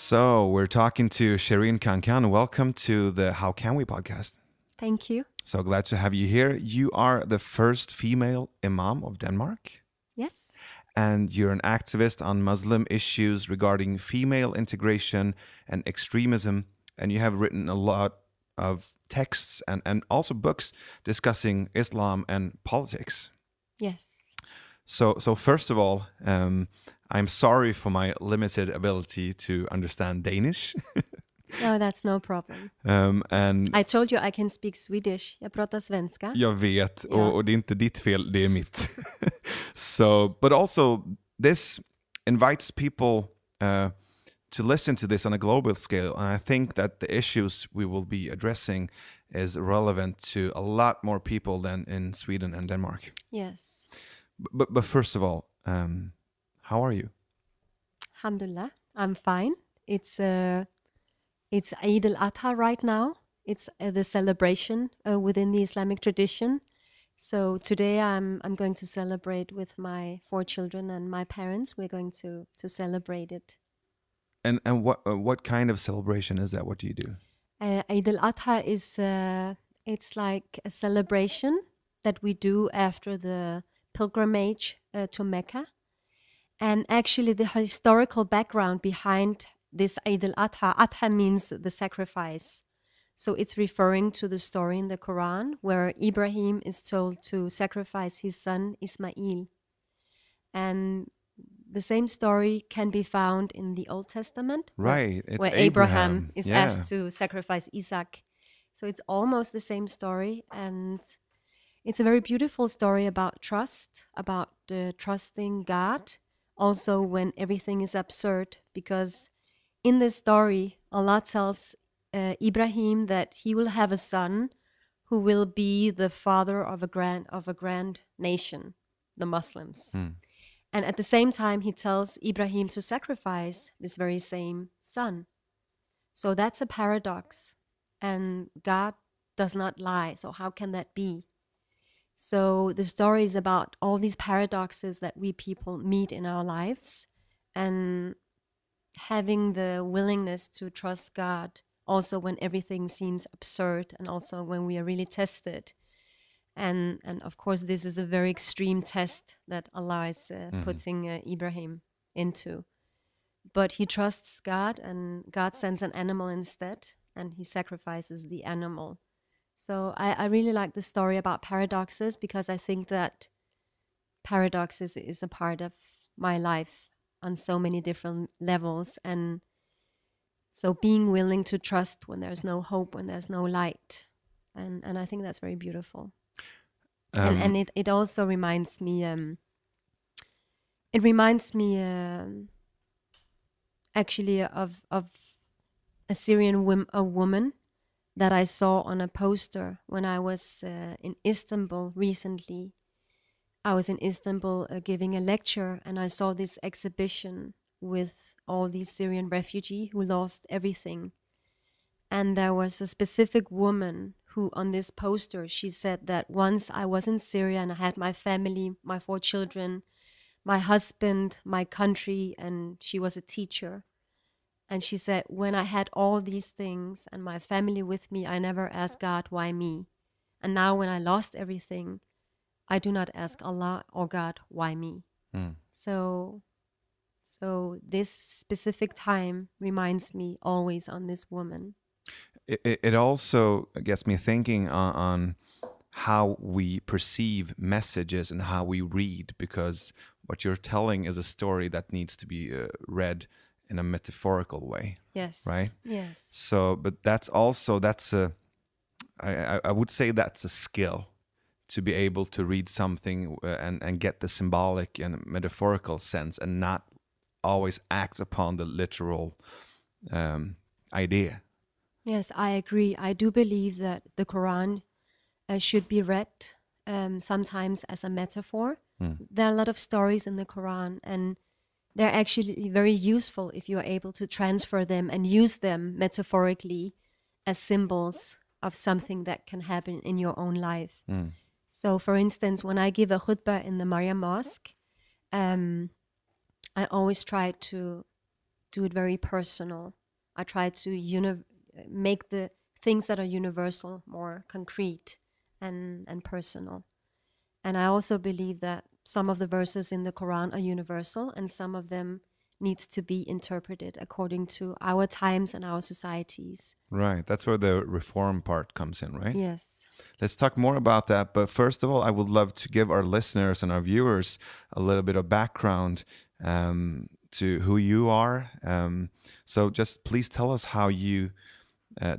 So we're talking to Sherin Khankan. Welcome to the How Can We podcast. Thank you. So glad to have you here. You are the first female Imam of Denmark. Yes. And you're an activist on Muslim issues regarding female integration and extremism. And you have written a lot of texts and also books discussing Islam and politics. Yes. So first of all, I'm sorry for my limited ability to understand Danish. No, that's no problem. And I told you I can speak Swedish. Jag pratar svenska. Jag vet, och det är inte ditt fel, det är mitt. So, but also this invites people to listen to this on a global scale. And I think that the issues we will be addressing is relevant to a lot more people than in Sweden and Denmark. Yes. But first of all, how are you? Alhamdulillah, I'm fine. It's Eid al-Adha right now. It's the celebration within the Islamic tradition. So today I'm going to celebrate with my 4 children and my parents. We're going to celebrate it. And what kind of celebration is that? What do you do? Eid al-Adha is it's like a celebration that we do after the pilgrimage to Mecca. And actually the historical background behind this Eid al-Adha, Adha means the sacrifice. So it's referring to the story in the Quran where Ibrahim is told to sacrifice his son Ismail. And the same story can be found in the Old Testament. Right. It's where Abraham is asked to sacrifice Isaac. So it's almost the same story. And it's a very beautiful story about trust, about trusting God. Also when everything is absurd, because in this story, Allah tells Ibrahim that he will have a son who will be the father of a grand nation, the Muslims. And at the same time, he tells Ibrahim to sacrifice this very same son. So that's a paradox. And God does not lie. So how can that be? So the story is about all these paradoxes that we people meet in our lives, and having the willingness to trust God also when everything seems absurd, and also when we are really tested. And of course, this is a very extreme test that Allah is putting Ibrahim into. But he trusts God, and God sends an animal instead, and he sacrifices the animal. So I really like the story about paradoxes, because I think that paradoxes is a part of my life on so many different levels. And so being willing to trust when there's no hope, when there's no light. And I think that's very beautiful. And it also reminds me, actually of a Syrian woman that I saw on a poster when I was in Istanbul recently. I was in Istanbul giving a lecture, and I saw this exhibition with all these Syrian refugees who lost everything. And there was a specific woman who on this poster, she said that once I was in Syria and I had my family, my 4 children, my husband, my country, and she was a teacher. And she said, when I had all these things and my family with me, I never asked God, why me? And now when I lost everything, I do not ask Allah or God, why me? So this specific time reminds me always on this woman. It also gets me thinking on how we perceive messages and how we read, because what you're telling is a story that needs to be read in a metaphorical way. Yes. Right? Yes. So, but I would say that's a skill, to be able to read something and get the symbolic and metaphorical sense and not always act upon the literal idea. Yes, I agree. I do believe that the Quran should be read sometimes as a metaphor. There are a lot of stories in the Quran, and they're actually very useful if you are able to transfer them and use them metaphorically as symbols of something that can happen in your own life. So, for instance, when I give a khutbah in the Mariam Mosque, I always try to do it very personal. I try to make the things that are universal more concrete and personal. And I also believe that some of the verses in the Quran are universal, and some of them needs to be interpreted according to our times and our societies. Right. That's where the reform part comes in, right? Yes. Let's talk more about that. But first of all, I would love to give our listeners and our viewers a little bit of background to who you are. So just please tell us how you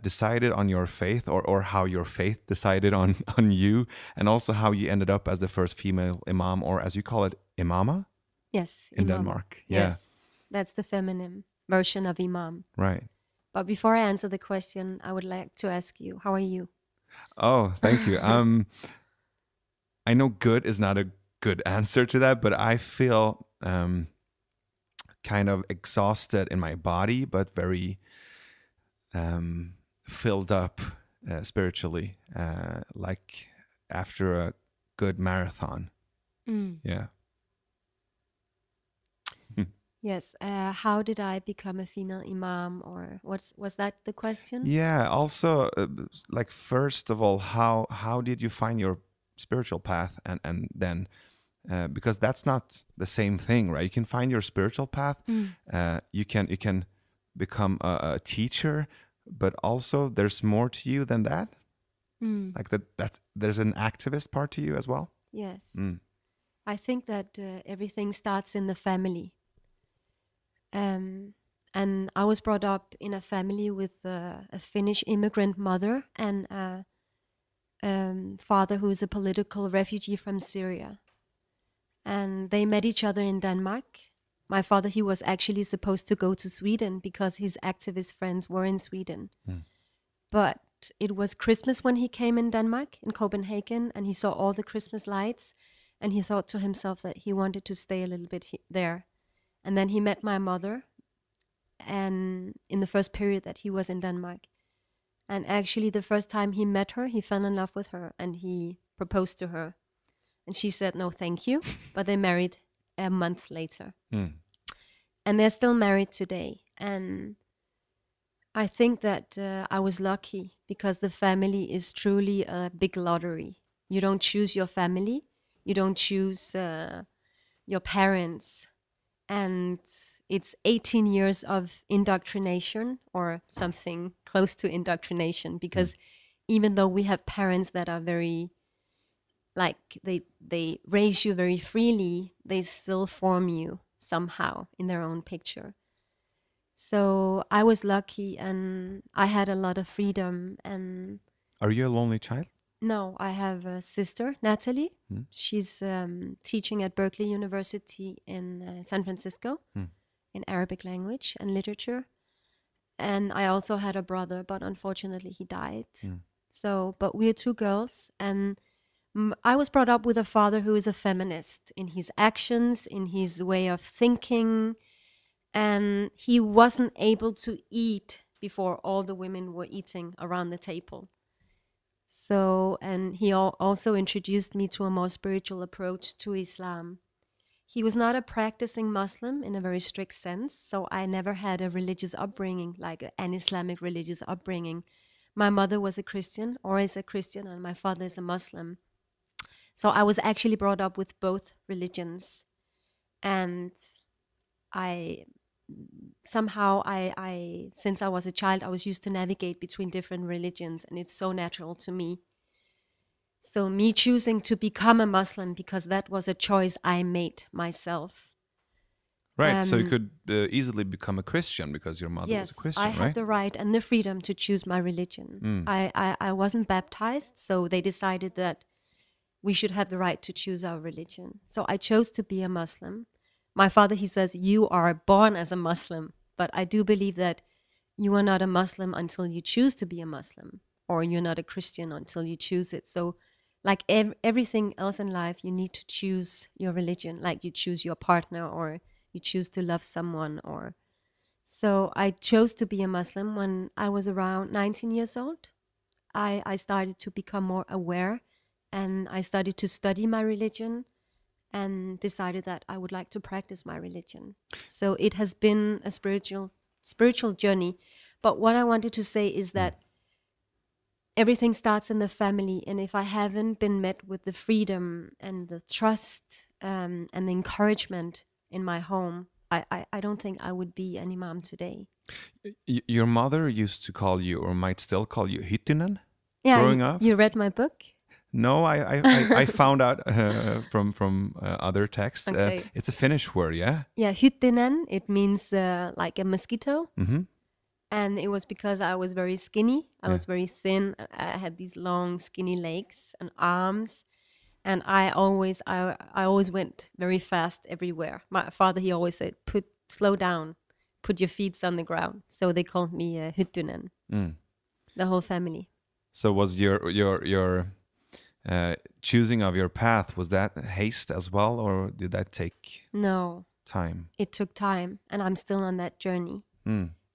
decided on your faith, or how your faith decided on you, and also how you ended up as the first female imam, or as you call it, imama? Yes. In Imam. Denmark. Yeah. Yes. That's the feminine version of imam. Right. But before I answer the question, I would like to ask you, how are you? Oh, thank you. I know good is not a good answer to that, but I feel kind of exhausted in my body, but very filled up spiritually, like after a good marathon. Yeah. Yes. How did I become a female imam, or was that the question? Yeah. Also, like first of all, how did you find your spiritual path, and then because that's not the same thing, right? You can find your spiritual path. You can become a teacher, but also there's more to you than that. Like there's an activist part to you as well. Yes. I think that everything starts in the family. And I was brought up in a family with a Finnish immigrant mother and a father who is a political refugee from Syria. And they met each other in Denmark. My father, he was actually supposed to go to Sweden because his activist friends were in Sweden. But it was Christmas when he came in Denmark, in Copenhagen, and he saw all the Christmas lights. And he thought to himself that he wanted to stay a little bit there. And then he met my mother, and in the first period that he was in Denmark. And actually the first time he met her, he fell in love with her and he proposed to her. And she said, no, thank you. But they married a month later. And they're still married today. And I think that I was lucky because the family is truly a big lottery. You don't choose your family. You don't choose your parents. And it's 18 years of indoctrination, or something close to indoctrination, because even though we have parents that are very, like, they raise you very freely, they still form you somehow in their own picture. So I was lucky and I had a lot of freedom. And Are you a lonely child? no, I have a sister, Natalie. She's teaching at Berkeley University in San Francisco in Arabic language and literature. And I also had a brother, but unfortunately he died. So, but we are two girls, and I was brought up with a father who is a feminist in his actions, in his way of thinking, and he wasn't able to eat before all the women were eating around the table. So, and he also introduced me to a more spiritual approach to Islam. He was not a practicing Muslim in a very strict sense, so I never had a religious upbringing, like an Islamic religious upbringing. My mother was a Christian, or is a Christian, and my father is a Muslim. So I was actually brought up with both religions. And somehow, since I was a child, I was used to navigate between different religions, and it's so natural to me. So me choosing to become a Muslim, because that was a choice I made myself. Right, so you could easily become a Christian because your mother was a Christian, right? Yes, I had the right and the freedom to choose my religion. I wasn't baptized, so they decided that we should have the right to choose our religion. So I chose to be a Muslim. My father, he says, you are born as a Muslim, but I do believe that you are not a Muslim until you choose to be a Muslim, or you're not a Christian until you choose it. So like everything else in life, you need to choose your religion, like you choose your partner, or you choose to love someone. Or so I chose to be a Muslim when I was around 19 years old. I started to become more aware, and I started to study my religion. and decided that I would like to practice my religion. So it has been a spiritual journey. But what I wanted to say is that everything starts in the family, and if I haven't been met with the freedom and the trust and the encouragement in my home, I don't think I would be an imam today. Your mother used to call you, or might still call you, hyttinen, Yeah, growing up? You read my book? No, I found out from other texts. Okay. It's a Finnish word, yeah? Yeah, hyttinen, it means like a mosquito. Mm-hmm. And it was because I was very skinny. I was very thin. I had these long, skinny legs and arms. And I always went very fast everywhere. My father, he always said, slow down, put your feet on the ground. So they called me hyttinen, the whole family. So was your choosing of your path, was that haste as well, or did that take time? It took time, and I'm still on that journey.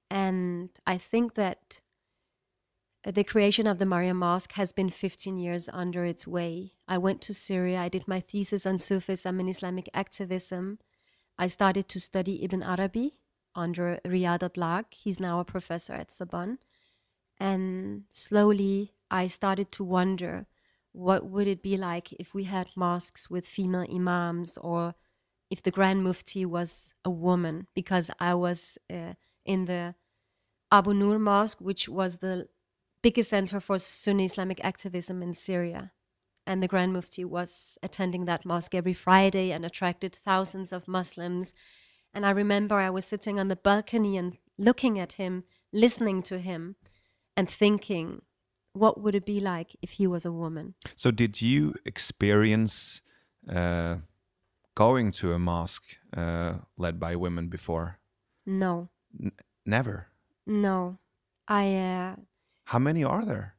And I think that the creation of the Mariam Mosque has been 15 years under its way. I went to Syria. I did my thesis on Sufism and Islamic activism. I started to study Ibn Arabi under Riyad Atlaq. He's now a professor at Sorbonne. And slowly I started to wonder, what would it be like if we had mosques with female imams, or if the Grand Mufti was a woman? Because I was in the Abu Nur Mosque, which was the biggest center for Sunni Islamic activism in Syria. And the Grand Mufti was attending that mosque every Friday and attracted thousands of Muslims. And I remember I was sitting on the balcony and looking at him, listening to him, and thinking, what would it be like if he was a woman? So did you experience going to a mosque led by women before? No. Never? No. How many are there?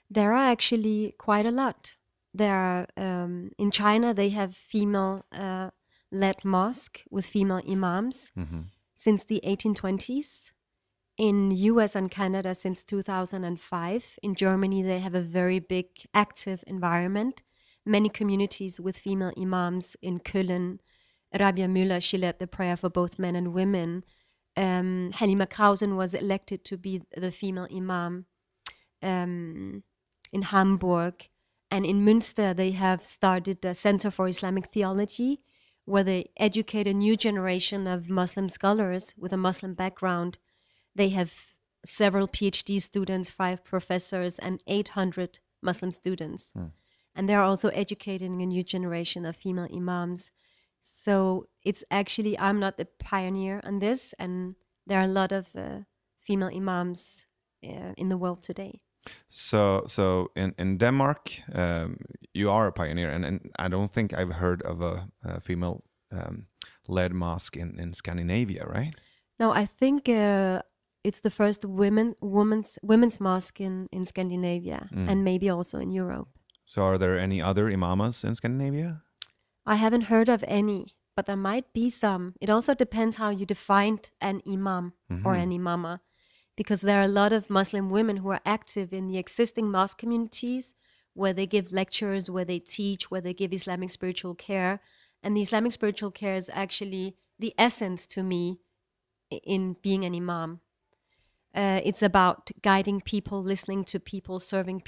There are actually quite a lot. There are, in China, they have female-led mosque with female imams since the 1820s. In US and Canada since 2005. In Germany, they have a very big, active environment. Many communities with female imams in Köln. Rabia Müller, she led the prayer for both men and women. Halima Krausen was elected to be the female imam in Hamburg. And in Münster, they have started the Center for Islamic Theology, where they educate a new generation of Muslim scholars with a Muslim background. They have several PhD students, 5 professors, and 800 Muslim students. And they're also educating a new generation of female imams. So it's actually, I'm not the pioneer on this, and there are a lot of female imams in the world today. So in Denmark, you are a pioneer, and I don't think I've heard of a female-led mosque in Scandinavia, right? No, I think it's the first women's mosque in Scandinavia, and maybe also in Europe. So are there any other imamas in Scandinavia? I haven't heard of any, but there might be some. It also depends how you defined an imam or an imama, because there are a lot of Muslim women who are active in the existing mosque communities, where they give lectures, where they teach, where they give Islamic spiritual care. And the Islamic spiritual care is actually the essence to me in being an imam. It's about guiding people, listening to people, serving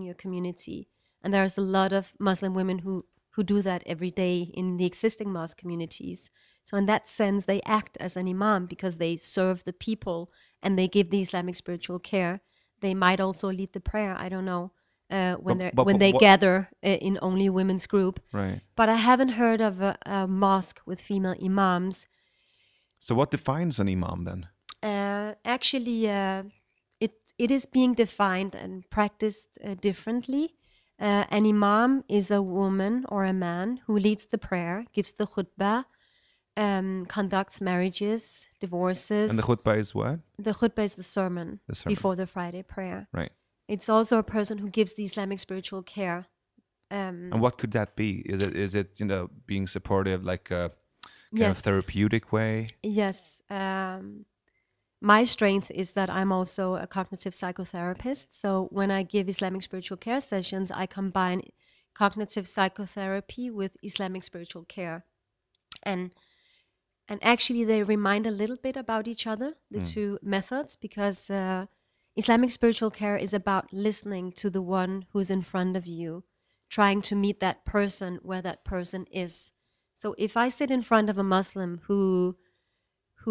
your community. And there's a lot of Muslim women who do that every day in the existing mosque communities. So in that sense, they act as an imam because they serve the people and they give the Islamic spiritual care. They might also lead the prayer, I don't know, when they gather in only women's group. Right. But I haven't heard of a mosque with female imams. So what defines an imam then? Actually, it is being defined and practiced differently. An imam is a woman or a man who leads the prayer, gives the khutbah, conducts marriages, divorces. And the khutbah is what? The khutbah is the sermon before the Friday prayer. Right. It's also a person who gives the Islamic spiritual care. And what could that be? Is it being supportive, like a kind of therapeutic way? Yes. My strength is that I'm also a cognitive psychotherapist. So when I give Islamic spiritual care sessions, I combine cognitive psychotherapy with Islamic spiritual care. And actually they remind a little bit about each other, the two methods, because Islamic spiritual care is about listening to the one who's in front of you, trying to meet that person where that person is. So if I sit in front of a Muslim who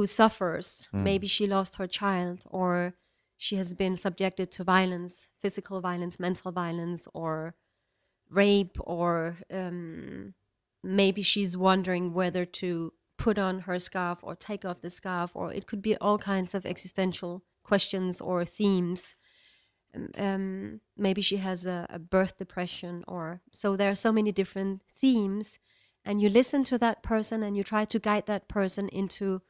suffers, maybe she lost her child, or she has been subjected to violence, physical violence, mental violence, or rape, or maybe she's wondering whether to put on her scarf or take off the scarf, or it could be all kinds of existential questions or themes. Maybe she has a birth depression, or so there are so many different themes, and you listen to that person and you try to guide that person into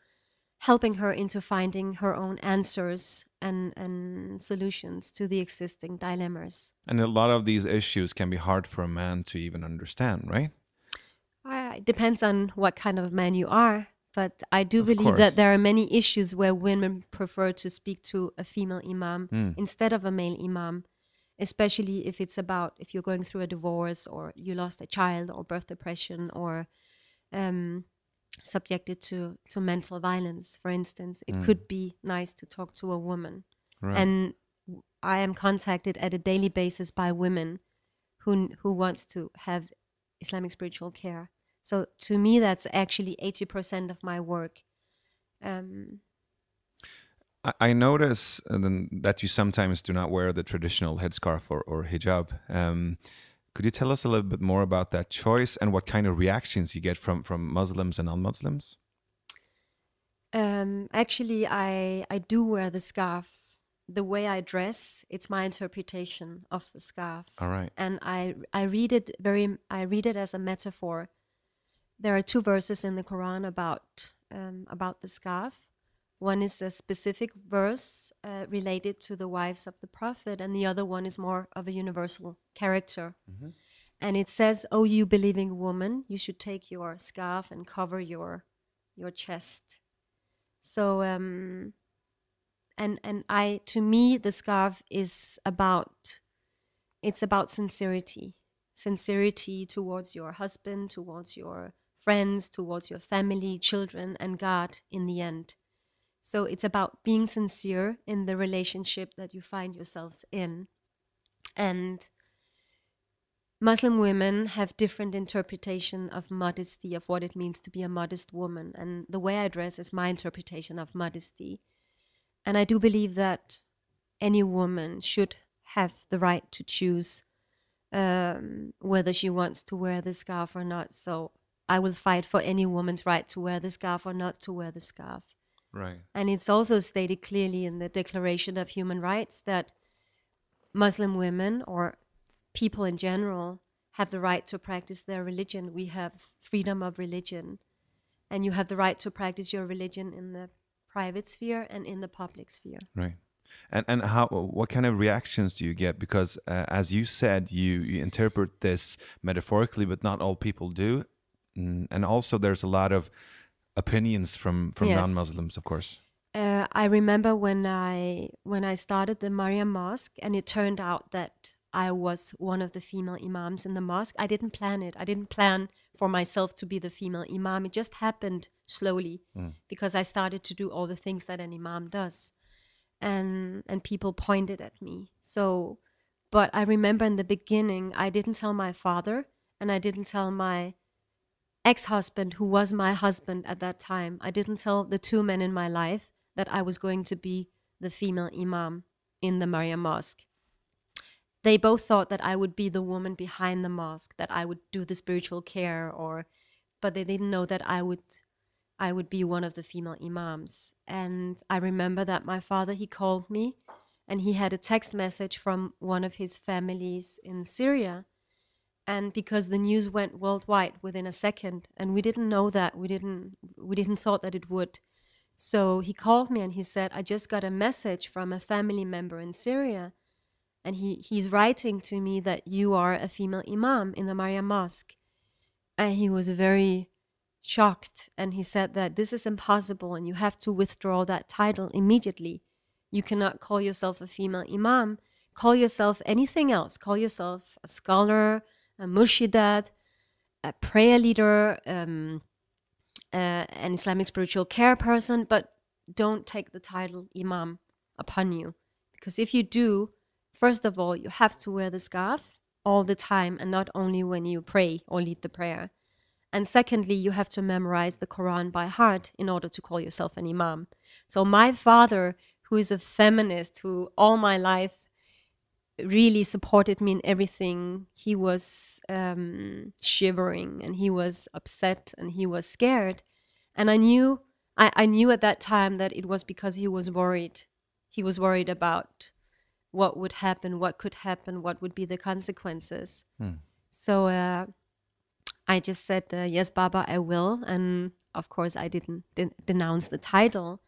helping her into finding her own answers and solutions to the existing dilemmas. And a lot of these issues can be hard for a man to even understand, right? It depends on what kind of man you are, but I do believe course. that there are many issues where women prefer to speak to a female imam instead of a male imam, especially if it's about if you're going through a divorce, or you lost a child, or birth depression, or subjected to mental violence, for instance. It could be nice to talk to a woman. Right. And I am contacted at a daily basis by women who wants to have Islamic spiritual care. So to me, that's actually 80% of my work. I notice that you sometimes do not wear the traditional headscarf or hijab. Could you tell us a little bit more about that choice and what kind of reactions you get from Muslims and non-Muslims? Actually, I do wear the scarf. The way I dress, it's my interpretation of the scarf. All right. And I read it as a metaphor. There are two verses in the Quran about the scarf. One is a specific verse related to the wives of the Prophet, and the other one is more of a universal character. And it says, "Oh, you believing woman, you should take your scarf and cover your chest." So, to me, the scarf is about sincerity towards your husband, towards your friends, towards your family, children, and God in the end. So it's about being sincere in the relationship that you find yourselves in. And Muslim women have different interpretation of modesty, of what it means to be a modest woman. And the way I dress is my interpretation of modesty. And I do believe that any woman should have the right to choose whether she wants to wear the scarf or not. So I will fight for any woman's right to wear the scarf or not to wear the scarf. Right. And it's also stated clearly in the Declaration of Human Rights that Muslim women, or people in general, have the right to practice their religion. We have freedom of religion, and you have the right to practice your religion in the private sphere and in the public sphere. Right. And what kind of reactions do you get? Because as you said, you interpret this metaphorically, but not all people do. And also there's a lot of opinions from Yes. non-Muslims, of course. I remember when I started the Mariam Mosque, and it turned out that I was one of the female imams in the mosque. I didn't plan it. I didn't plan for myself to be the female imam. It just happened slowly because I started to do all the things that an imam does. And people pointed at me. So, but I remember in the beginning, I didn't tell my father, and I didn't tell my ex-husband, who was my husband at that time. I didn't tell the two men in my life that I was going to be the female imam in the Mariam Mosque. They both thought that I would be the woman behind the mosque, that I would do the spiritual care, but they didn't know that I would be one of the female imams. And I remember that my father, he called me, and he had a text message from one of his families in Syria. And because the news went worldwide within a second, and we didn't know that, we didn't thought that it would. So he called me and he said, "I just got a message from a family member in Syria, and he's writing to me that you are a female imam in the Mariam Mosque." And he was very shocked, and he said that this is impossible and you have to withdraw that title immediately. You cannot call yourself a female imam. Call yourself anything else. Call yourself a scholar, a murshidat, a prayer leader, an Islamic spiritual care person, but don't take the title Imam upon you. Because if you do, first of all, you have to wear the scarf all the time and not only when you pray or lead the prayer. And secondly, you have to memorize the Quran by heart in order to call yourself an Imam. So my father, who is a feminist, who all my life really supported me in everything, he was shivering and he was upset and he was scared. And I knew at that time that it was because he was worried. He was worried about what would happen, what could happen, what would be the consequences. So I just said, yes, Baba, I will. And of course, I didn't denounce the title.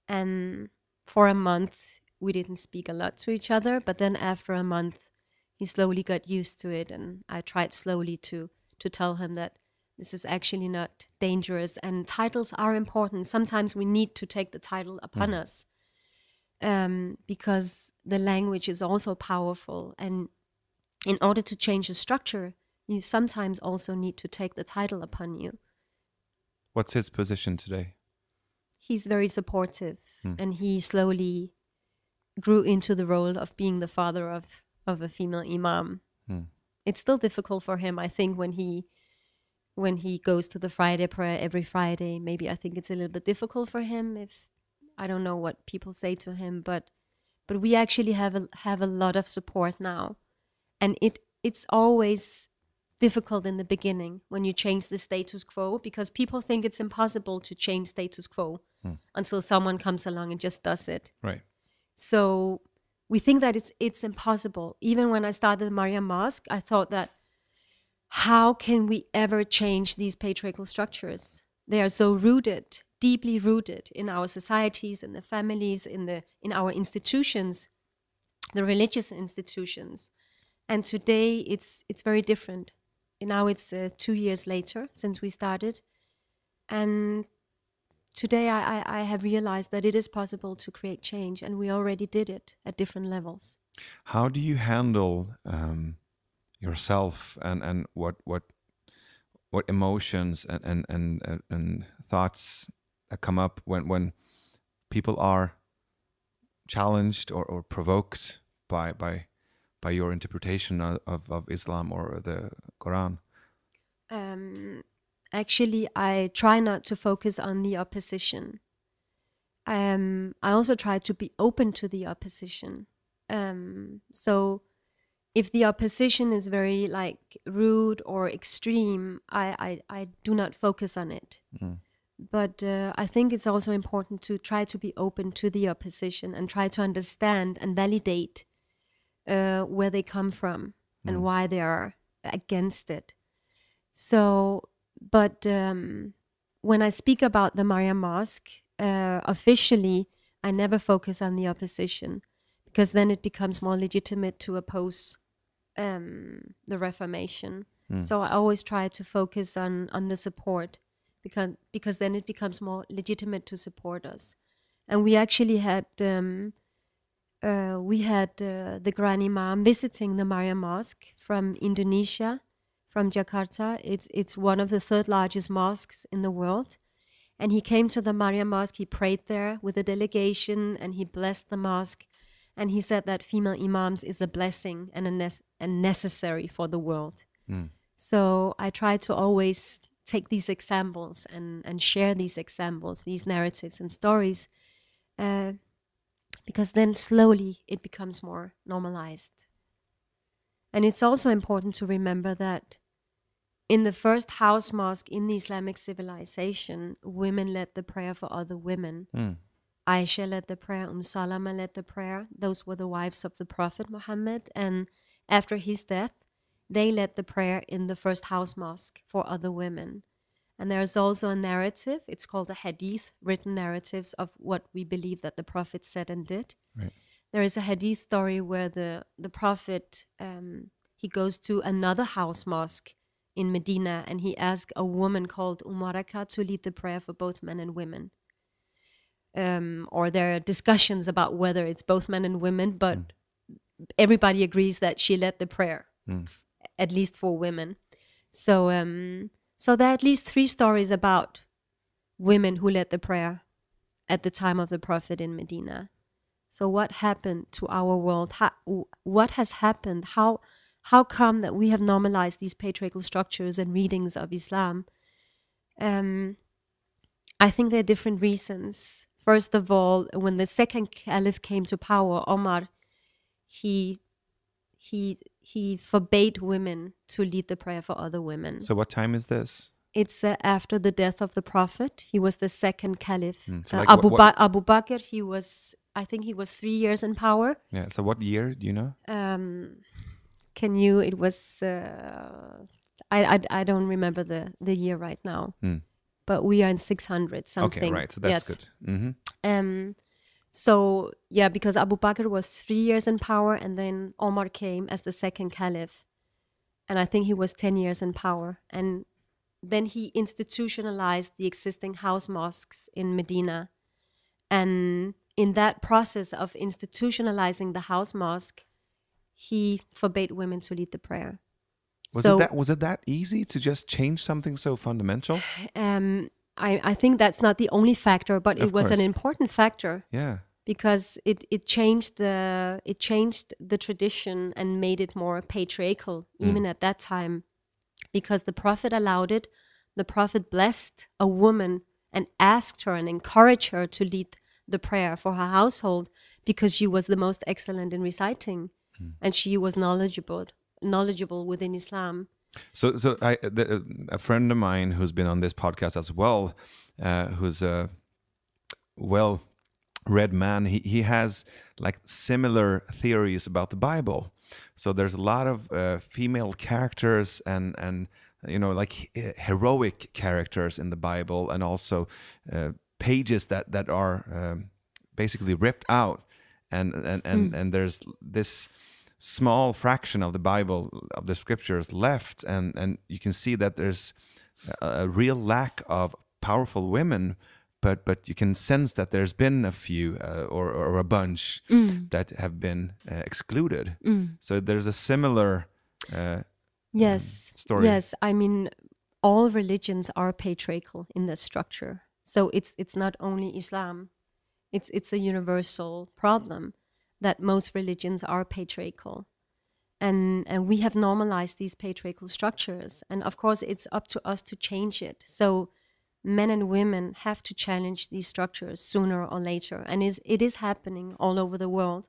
And for a month, we didn't speak a lot to each other. But then after a month, he slowly got used to it. And I tried slowly to tell him that this is actually not dangerous. And titles are important. Sometimes we need to take the title upon us. Because the language is also powerful. And in order to change the structure, you sometimes also need to take the title upon you. What's his position today? He's very supportive, and he slowly grew into the role of being the father of a female imam. It's still difficult for him, I think, when he goes to the Friday prayer every Friday. Maybe I think it's a little bit difficult for him. If I don't know what people say to him, but we actually have a lot of support now, and it's always difficult in the beginning when you change the status quo, because people think it's impossible to change status quo until someone comes along and just does it. Right. So we think that it's impossible. Even when I started the Mariam Mosque, I thought that how can we ever change these patriarchal structures? They are so rooted, deeply rooted in our societies, in the families, in our institutions, the religious institutions. And today it's very different. Now it's 2 years later since we started. And today I have realized that it is possible to create change, and we already did it at different levels. How do you handle yourself and what emotions and thoughts that come up when people are challenged or provoked by your interpretation of Islam or the Quran? Actually, I try not to focus on the opposition. I also try to be open to the opposition. So if the opposition is very rude or extreme, I do not focus on it. But I think it's also important to try to be open to the opposition and try to understand and validate where they come from and why they are against it. So, but when I speak about the Mariam Mosque, officially, I never focus on the opposition, because then it becomes more legitimate to oppose the Reformation. So I always try to focus on the support, because then it becomes more legitimate to support us. And we actually had the Grand Imam visiting the Mariam Mosque from Indonesia, from Jakarta. It's one of the third largest mosques in the world. And he came to the Mariam Mosque, he prayed there with a delegation, and he blessed the mosque. And he said that female imams is a blessing and necessary for the world. So I try to always take these examples and share these examples, these narratives and stories, because then slowly it becomes more normalized. And it's also important to remember that in the first house mosque in the Islamic civilization, women led the prayer for other women. Aisha led the prayer, Salama led the prayer. Those were the wives of the Prophet Muhammad. And after his death, they led the prayer in the first house mosque for other women. And there's also a narrative, it's called a hadith, written narratives of what we believe that the Prophet said and did. Right. There is a hadith story where the Prophet, he goes to another house mosque in Medina, and he asked a woman called Umaraka to lead the prayer for both men and women. Or there are discussions about whether it's both men and women, but everybody agrees that she led the prayer at least for women. So so there are at least 3 stories about women who led the prayer at the time of the Prophet in Medina. So what happened to our world? What has happened? How come that we have normalized these patriarchal structures and readings of Islam? I think there are different reasons. First of all, when the second caliph came to power, Omar, he forbade women to lead the prayer for other women. So what time is this? It's after the death of the Prophet. He was the second caliph. So like Abu Bakr, I think he was 3 years in power. Yeah. So what year, do you know? It was, I don't remember the year right now. But we are in 600 something. Okay, right. So that's good. Mm-hmm. So, yeah, because Abu Bakr was 3 years in power, and then Omar came as the second caliph. And I think he was 10 years in power. And then he institutionalized the existing house mosques in Medina. And in that process of institutionalizing the house mosque, he forbade women to lead the prayer. Was it that easy to just change something so fundamental? I think that's not the only factor, but it was an important factor. Yeah. Because it changed the tradition and made it more patriarchal, even at that time. Because the Prophet allowed it, the Prophet blessed a woman and asked her and encouraged her to lead the prayer for her household because she was the most excellent in reciting, and she was knowledgeable within Islam. So a friend of mine who's been on this podcast as well, who's a well-read man, he has like similar theories about the Bible. So there's a lot of female characters and like heroic characters in the Bible, and also pages that are basically ripped out, and there's this small fraction of the Bible, of the scriptures left, and you can see that there's a real lack of powerful women, but you can sense that there's been a few or a bunch that have been excluded. So there's a similar story. Yes, I mean, all religions are patriarchal in their structure. So it's not only Islam, it's a universal problem that most religions are patriarchal. And we have normalized these patriarchal structures. And of course, it's up to us to change it. So men and women have to challenge these structures sooner or later. And it is happening all over the world.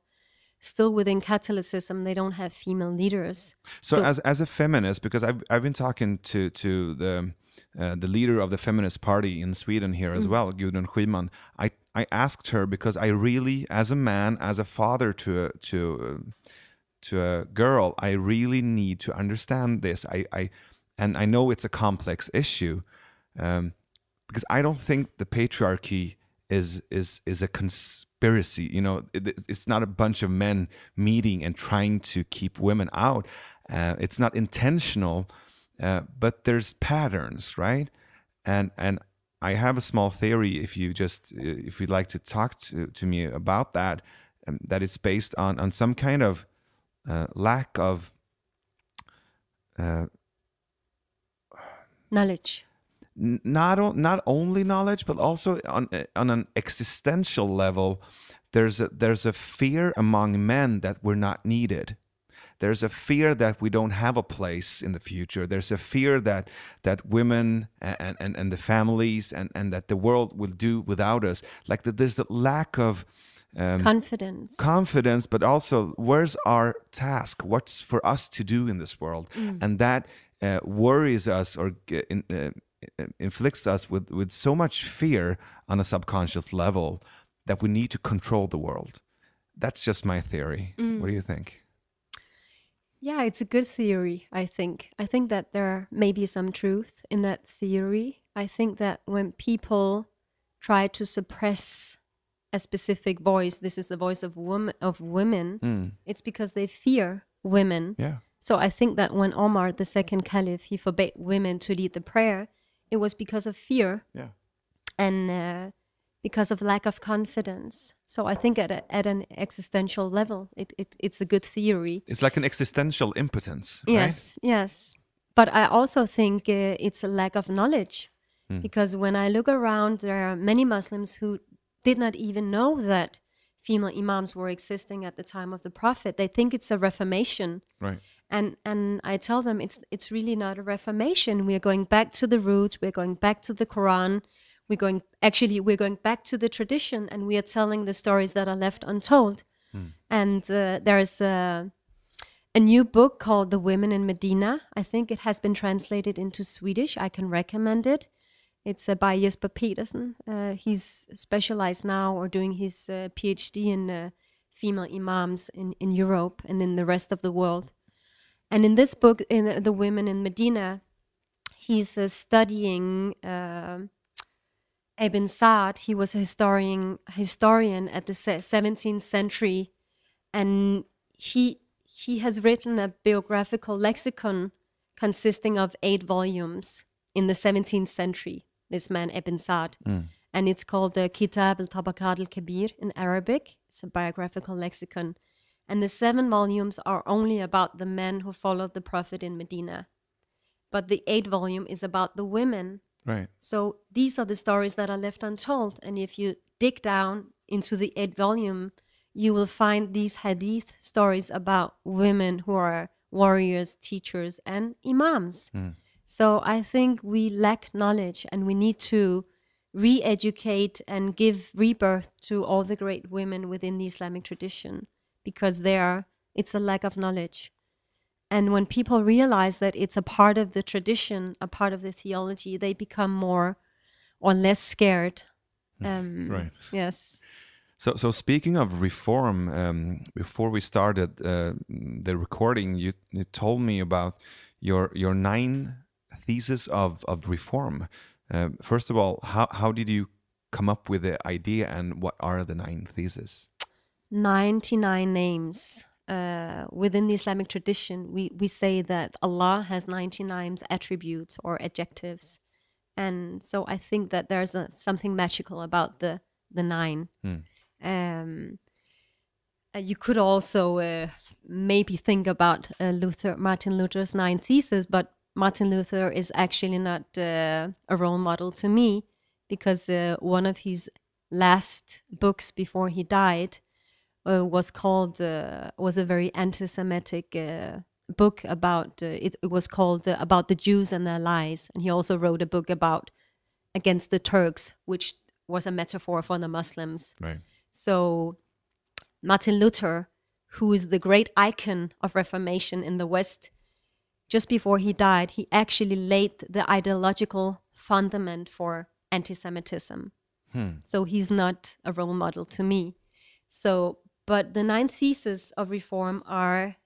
Still within Catholicism, they don't have female leaders. So as a feminist, because I've been talking to the leader of the feminist party in Sweden here as well, Gudrun Schyman, I asked her, because I really, as a man, as a father to a girl, I really need to understand this. And I know it's a complex issue, because I don't think the patriarchy is a conspiracy. It's not a bunch of men meeting and trying to keep women out. It's not intentional, but there's patterns, right? And I have a small theory, if you'd like to talk to me about that, that it's based on some kind of lack of knowledge. Not only knowledge, but also on an existential level. There's a fear among men that we're not needed. There's a fear that we don't have a place in the future. There's a fear that women and the families and that the world will do without us. Like that, there's a lack of confidence, but also where's our task? What's for us to do in this world? And that worries us or inflicts us with so much fear on a subconscious level that we need to control the world. That's just my theory. What do you think? Yeah, it's a good theory, I think. I think that there may be some truth in that theory. I think that when people try to suppress a specific voice, this is the voice of women, it's because they fear women. Yeah. So I think that when Omar, the second caliph, he forbade women to lead the prayer, it was because of fear. Yeah. And because of lack of confidence. So I think at an existential level, it's a good theory. It's like an existential impotence, right? Yes, yes. But I also think it's a lack of knowledge, because when I look around, there are many Muslims who did not even know that female imams were existing at the time of the Prophet. They think it's a reformation. Right. And I tell them it's really not a reformation. We are going back to the roots. We're going back to the Quran. We're going back to the tradition, and we are telling the stories that are left untold. And there's a new book called The Women in Medina. I think it has been translated into Swedish. I can recommend it. It's by Jesper Petersen. He's specialized now or doing his PhD in female imams in Europe and in the rest of the world. And in this book, in The Women in Medina, he's studying Ibn Sa'd. He was a historian at the 17th century, and he has written a biographical lexicon consisting of 8 volumes in the 17th century. This man Ibn Sa'd, and it's called Kitab al-Tabaqat al-Kabir in Arabic. It's a biographical lexicon, and the 7 volumes are only about the men who followed the Prophet in Medina, but the 8th volume is about the women. Right. So these are the stories that are left untold, and if you dig down into the 8th volume, you will find these hadith stories about women who are warriors, teachers, and imams. So I think we lack knowledge, and we need to re-educate and give rebirth to all the great women within the Islamic tradition, because it's a lack of knowledge. And when people realize that it's a part of the tradition, a part of the theology, they become more or less scared. Right. Yes. So speaking of reform, before we started the recording, you told me about your 9 thesis of reform. First of all, how did you come up with the idea, and what are the 9 theses? 99 names. Within the Islamic tradition, we say that Allah has 99 attributes or adjectives. And so I think that there's something magical about the 9. You could also maybe think about Martin Luther's 9 theses, but Martin Luther is actually not a role model to me, because one of his last books before he died was a very anti-Semitic book about it was called About the Jews and Their Lies, and he also wrote a book against the Turks, which was a metaphor for the Muslims. Right. So Martin Luther, who is the great icon of Reformation in the West, just before he died, he actually laid the ideological fundament for anti-Semitism. So he's not a role model to me. But the 9 theses of reform are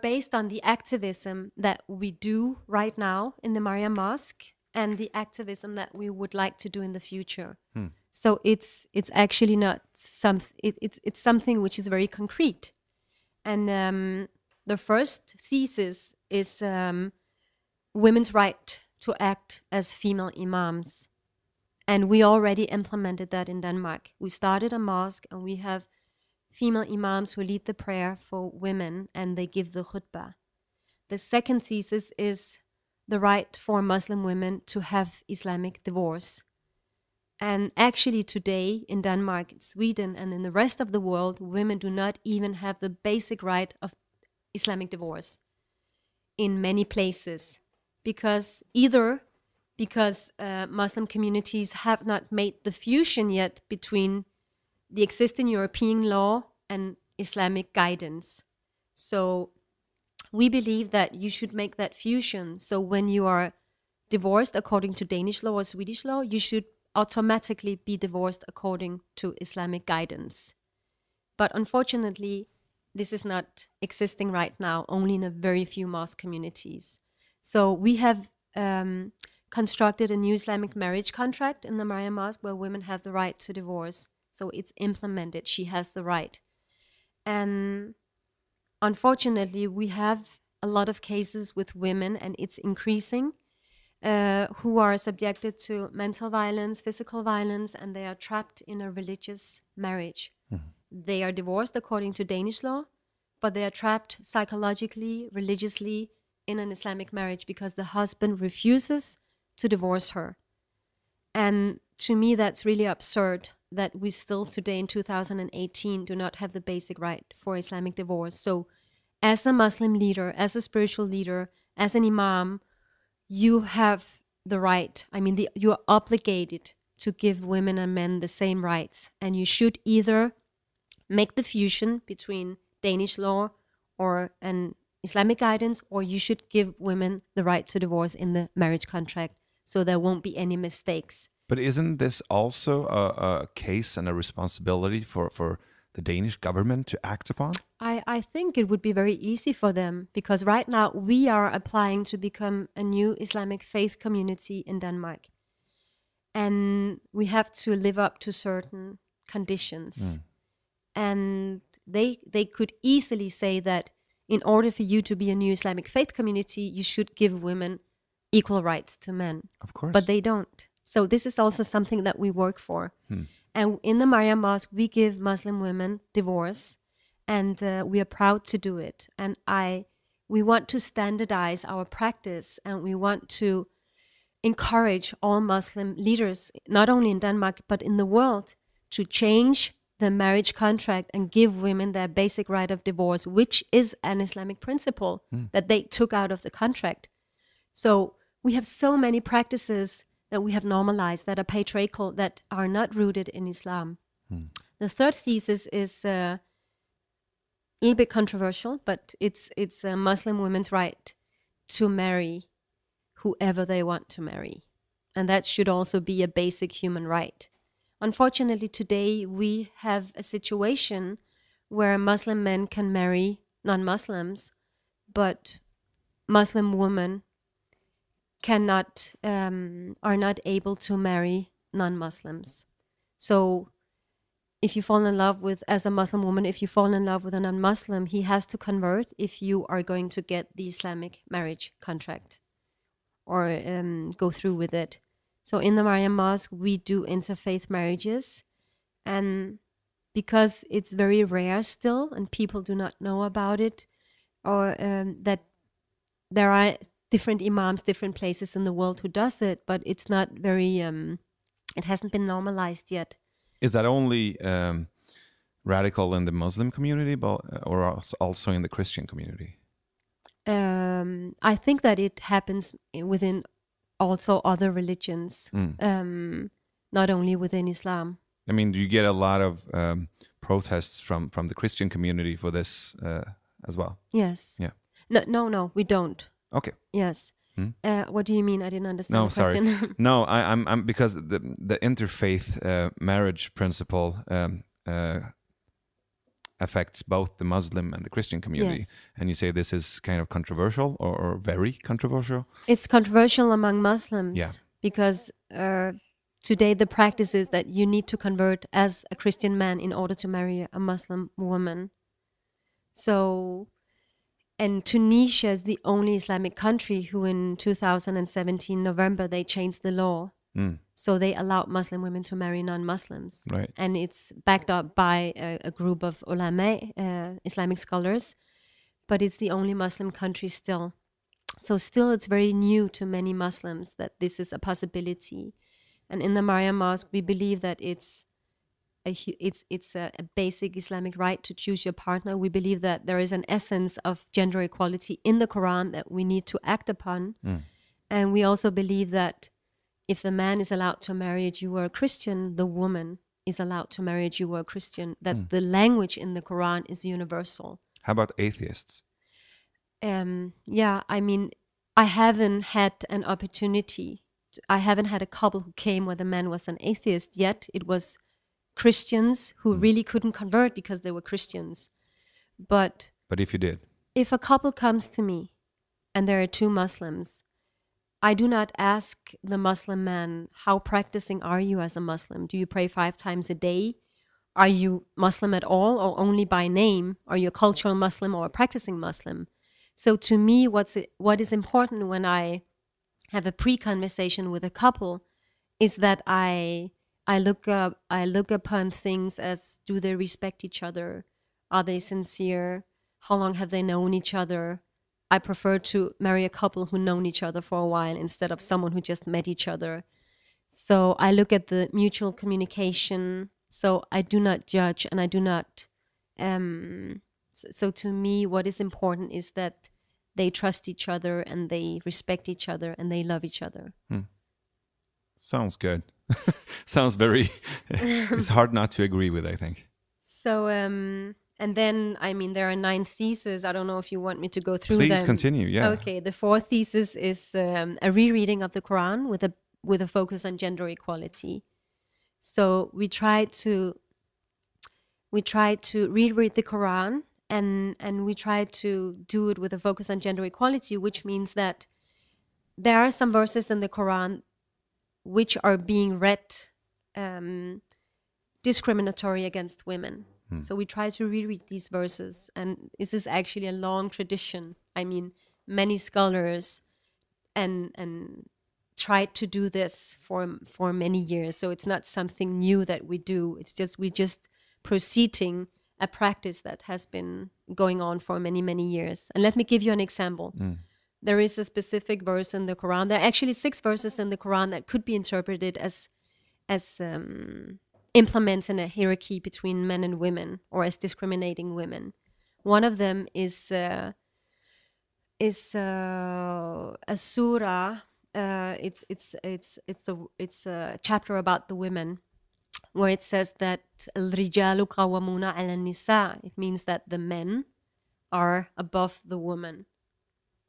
based on the activism that we do right now in the Mariam Mosque, and the activism that we would like to do in the future. So it's actually not it's something which is very concrete. And the first thesis is women's right to act as female imams. And we already implemented that in Denmark. We started a mosque, and we have female imams who lead the prayer for women, and they give the khutbah. The second thesis is the right for Muslim women to have Islamic divorce. And actually today in Denmark, Sweden, and in the rest of the world, women do not even have the basic right of Islamic divorce in many places, because Muslim communities have not made the fusion yet between the existing European law and Islamic guidance. So we believe that you should make that fusion. So when you are divorced according to Danish law or Swedish law, you should automatically be divorced according to Islamic guidance. But unfortunately, this is not existing right now, only in a very few mosque communities. So we have constructed a new Islamic marriage contract in the Mariam Mosque where women have the right to divorce. So it's implemented. She has the right. And unfortunately, we have a lot of cases with women, and it's increasing, who are subjected to mental violence, physical violence, and they are trapped in a religious marriage. They are divorced according to Danish law, but they are trapped psychologically, religiously in an Islamic marriage because the husband refuses to divorce her. And to me, that's really absurd that we still today in 2018 do not have the basic right for Islamic divorce. So as a Muslim leader, as a spiritual leader, as an imam, you have the right. I mean, you are obligated to give women and men the same rights. And you should either make the fusion between Danish law or an Islamic guidance, or you should give women the right to divorce in the marriage contract so there won't be any mistakes. But isn't this also a case and a responsibility for the Danish government to act upon? I think it would be very easy for them, because right now we are applying to become a new Islamic faith community in Denmark. And we have to live up to certain conditions. And they could easily say that in order for you to be a new Islamic faith community, you should give women equal rights to men. Of course. But they don't. So this is also something that we work for. And in the Mariam Mosque, we give Muslim women divorce, and we are proud to do it. And we want to standardize our practice, and we want to encourage all Muslim leaders, not only in Denmark, but in the world, to change the marriage contract and give women their basic right of divorce, which is an Islamic principle that they took out of the contract. So we have so many practices that we have normalized that are patriarchal, that are not rooted in Islam. The third thesis is a little bit controversial, but it's Muslim women's right to marry whoever they want to marry. And that should also be a basic human right. Unfortunately, today we have a situation where Muslim men can marry non-Muslims, but Muslim women are not able to marry non-Muslims. So if you fall in love with, as a Muslim woman, if you fall in love with a non-Muslim, he has to convert if you are going to get the Islamic marriage contract or go through with it. So in the Mariam Mosque, we do interfaith marriages, and because it's very rare still and people do not know about it, or that there are different imams, different places in the world who does it, but it's not very, it hasn't been normalized yet. Is that only radical in the Muslim community, or also in the Christian community? I think that it happens within also other religions, not only within Islam. I mean, do you get a lot of protests from the Christian community for this as well? Yes. Yeah. No, we don't. Okay. Yes. What do you mean? I didn't understand the question. Sorry. No, I'm because the interfaith marriage principle affects both the Muslim and the Christian community. Yes. And you say this is kind of controversial or very controversial? It's controversial among Muslims. Yeah. Because today the practice is that you need to convert as a Christian man in order to marry a Muslim woman. So, and Tunisia is the only Islamic country who in 2017 November, they changed the law. So they allowed Muslim women to marry non-Muslims. Right. And it's backed up by a group of ulama, Islamic scholars, but it's the only Muslim country still. So still it's very new to many Muslims that this is a possibility. And in the Mariam Mosque, we believe that it's a basic Islamic right to choose your partner. We believe that there is an essence of gender equality in the Quran that we need to act upon. And we also believe that if the man is allowed to marry a Jew or a Christian, the woman is allowed to marry a Jew or a Christian, that the language in the Quran is universal. How about atheists? Yeah, I mean, I haven't had an opportunity. I haven't had a couple who came where the man was an atheist yet. It was Christians who really couldn't convert because they were Christians. But if you did? If a couple comes to me and there are two Muslims, I do not ask the Muslim man, how practicing are you as a Muslim? Do you pray 5 times a day? Are you Muslim at all or only by name? Are you a cultural Muslim or a practicing Muslim? So to me, what is important when I have a pre-conversation with a couple is that I look upon things as, do they respect each other? Are they sincere? How long have they known each other? I prefer to marry a couple who known each other for a while instead of someone who just met each other. So I look at the mutual communication. So I do not judge, and I do not. So to me, what is important is that they trust each other and they respect each other and they love each other. Sounds good. Sounds very. It's hard not to agree with, I think. So and then, I mean, there are 9 theses. I don't know if you want me to go through them. Please continue. Yeah. Okay. The 4th thesis is a rereading of the Quran with a focus on gender equality. So we try to reread the Quran, and we try to do it with a focus on gender equality, which means that there are some verses in the Quran which are being read discriminatory against women. So we try to reread these verses, and this is actually a long tradition. I mean, many scholars and tried to do this for many years. So it's not something new that we do. It's just we just proceeding a practice that has been going on for many, many years. And let me give you an example. There is a specific verse in the Quran. There are actually 6 verses in the Quran that could be interpreted as implementing a hierarchy between men and women, or as discriminating women. One of them is a surah. It's a chapter about the women, where it says that al-rijalu qawwamuna 'ala an-nisa. It means that the men are above the woman.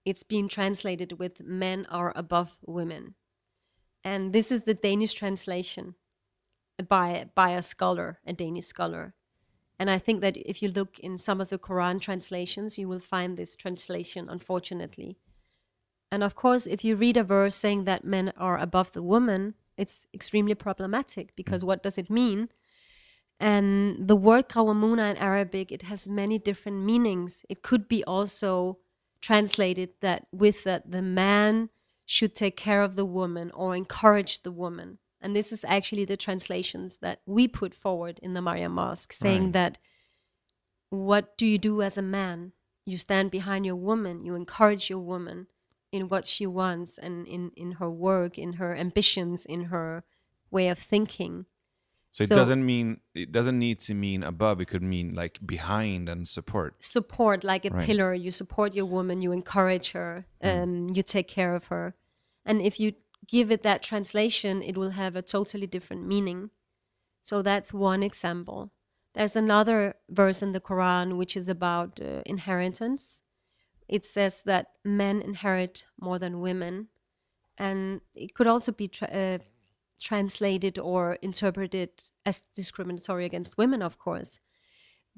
It's being translated with men are above women. And this is the Danish translation by a scholar, a Danish scholar. And I think that if you look in some of the Quran translations, you will find this translation, unfortunately. And of course, if you read a verse saying that men are above the woman, it's extremely problematic, because what does it mean? And the word qawwamuna in Arabic, it has many different meanings. It could be also translated that the man should take care of the woman or encourage the woman. And this is actually the translations that we put forward in the Mariam Mosque, saying that, what do you do as a man? You stand behind your woman, you encourage your woman in what she wants, and in her work, in her ambitions, in her way of thinking. So it doesn't need to mean above. It could mean like behind and support. Support, like a pillar. You support your woman, you encourage her, you take care of her. And if you give it that translation, it will have a totally different meaning. So that's one example. There's another verse in the Quran which is about inheritance. It says that men inherit more than women. And it could also be translated or interpreted as discriminatory against women, of course.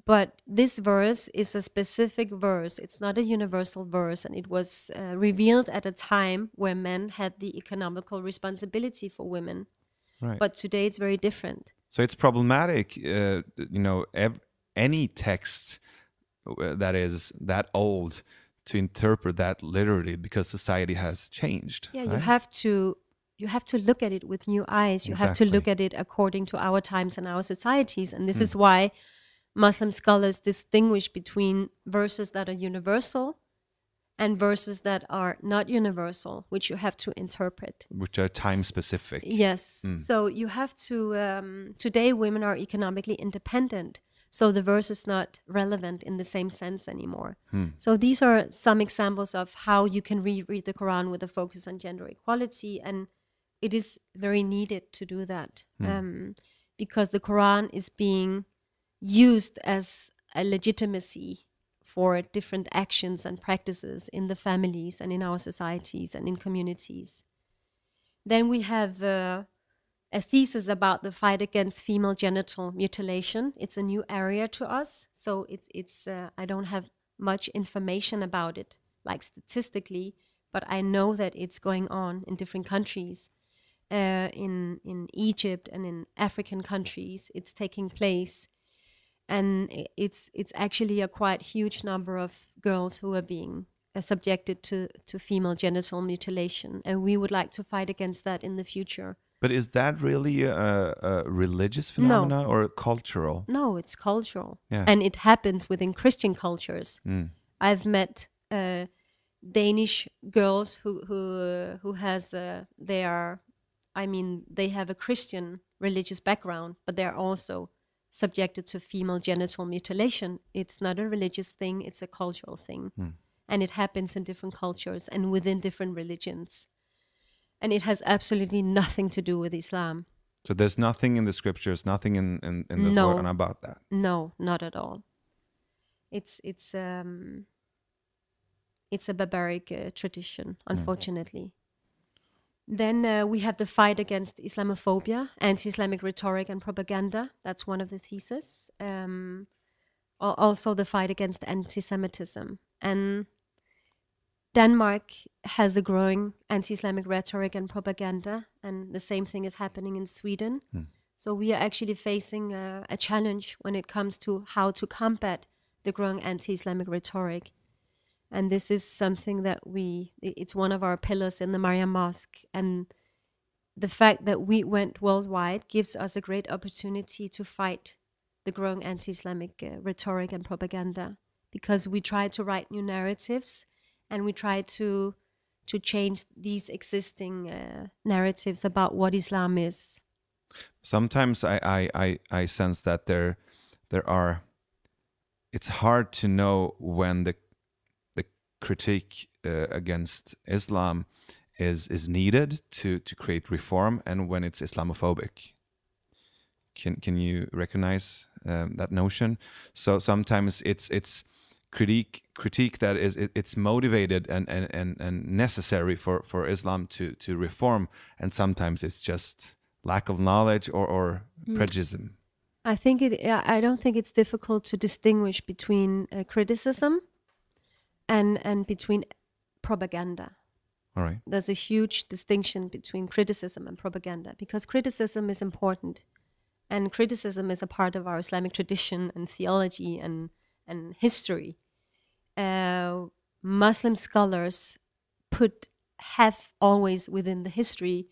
But this verse is a specific verse. It's not a universal verse, and it was revealed at a time where men had the economical responsibility for women. Right. But today it's very different. So it's problematic, any text that is that old to interpret that literally, because society has changed. Yeah, right? you have to look at it with new eyes. You have to look at it according to our times and our societies. And this is why Muslim scholars distinguish between verses that are universal and verses that are not universal, which you have to interpret. Which are time specific. Yes. So you have to, today women are economically independent. So the verse is not relevant in the same sense anymore. So these are some examples of how you can reread the Quran with a focus on gender equality. And it is very needed to do that, because the Quran is being used as a legitimacy for different actions and practices in the families and in our societies and in communities. Then we have a thesis about the fight against female genital mutilation. It's a new area to us, so it's I don't have much information about it, like statistically, but I know that it's going on in different countries. In Egypt and in African countries, it's taking place. And it's actually a quite huge number of girls who are being subjected to female genital mutilation, and we would like to fight against that in the future. But is that really a religious phenomena or cultural? No, it's cultural. Yeah. And it happens within Christian cultures. Mm. I've met Danish girls who has they have a Christian religious background, but they're also subjected to female genital mutilation. It's not a religious thing, it's a cultural thing. Mm. And it happens in different cultures and within different religions. And it has absolutely nothing to do with Islam. So there's nothing in the scriptures, nothing in the Quran about that? No, not at all. It's a barbaric tradition, unfortunately. Then we have the fight against Islamophobia, anti-Islamic rhetoric and propaganda. That's one of the theses. Also the fight against anti-Semitism. And Denmark has a growing anti-Islamic rhetoric and propaganda, and the same thing is happening in Sweden. So we are actually facing a challenge when it comes to how to combat the growing anti-Islamic rhetoric. And this is something that it's one of our pillars in the Mariam Mosque. And the fact that we went worldwide gives us a great opportunity to fight the growing anti-Islamic rhetoric and propaganda, because we try to write new narratives and we try to change these existing narratives about what Islam is. Sometimes I sense that there are, it's hard to know when the critique against Islam is needed to create reform, and when it's Islamophobic. Can you recognize that notion? So sometimes it's critique that it's motivated and necessary for Islam to reform, and sometimes it's just lack of knowledge or prejudice. I don't think it's difficult to distinguish between criticism and between propaganda. All right. There's a huge distinction between criticism and propaganda, because criticism is important, and criticism is a part of our Islamic tradition and theology and history. Muslim scholars have always within the history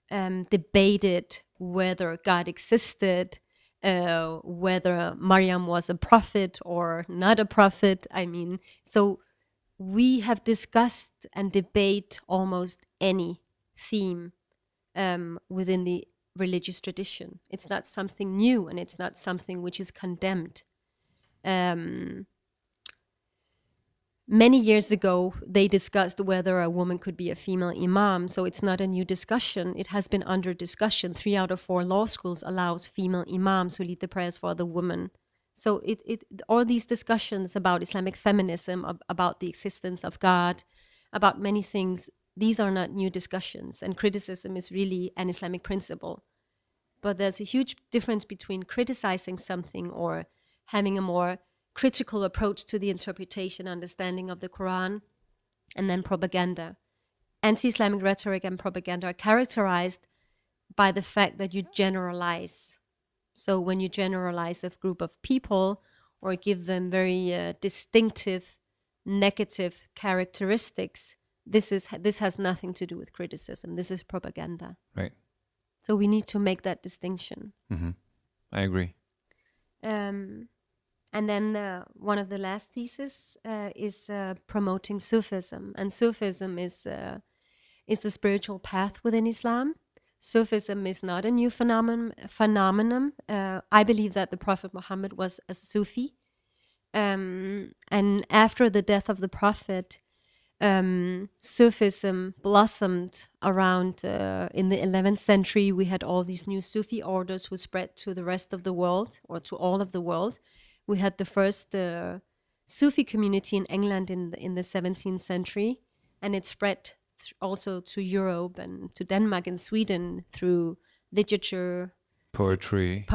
debated whether God existed, whether Mariam was a prophet or not a prophet. So we have discussed and debate almost any theme within the religious tradition. It's not something new, and it's not something which is condemned. Many years ago, they discussed whether a woman could be a female imam, so it's not a new discussion. It has been under discussion. 3 out of 4 law schools allows female imams who lead the prayers for the women. So all these discussions about Islamic feminism, about the existence of God, about many things, these are not new discussions, and criticism is really an Islamic principle. But there's a huge difference between criticizing something or having a more critical approach to the interpretation, understanding of the Quran, and then propaganda. Anti-Islamic rhetoric and propaganda are characterized by the fact that you generalize. So when you generalize a group of people or give them very distinctive negative characteristics, this has nothing to do with criticism. This is propaganda. Right. So we need to make that distinction. Mm-hmm. I agree. And then one of the last theses is promoting Sufism. And Sufism is the spiritual path within Islam. Sufism is not a new phenomenon. I believe that the Prophet Muhammad was a Sufi. And after the death of the Prophet, Sufism blossomed around in the 11th century. We had all these new Sufi orders who spread to the rest of the world, or to all of the world. We had the first Sufi community in England in the 17th century, and it spread also to Europe and to Denmark and Sweden through literature, poetry,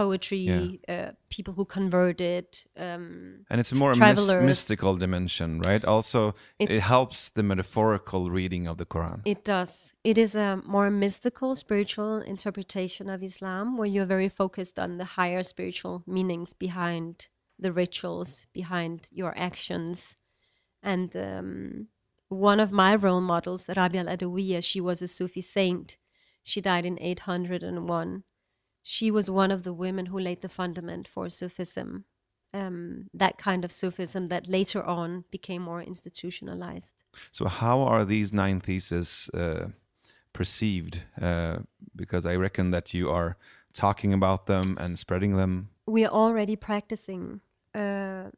yeah. People who converted, and it's a more mystical dimension, right? Also, it helps the metaphorical reading of the Quran. It does. It is a more mystical, spiritual interpretation of Islam, where you're very focused on the higher spiritual meanings behind the rituals, behind your actions, and one of my role models, Rabia al-Adawiya, she was a Sufi saint. She died in 801. She was one of the women who laid the fundament for Sufism, that kind of Sufism that later on became more institutionalized. So how are these 9 theses perceived? Because I reckon that you are talking about them and spreading them. We are already practicing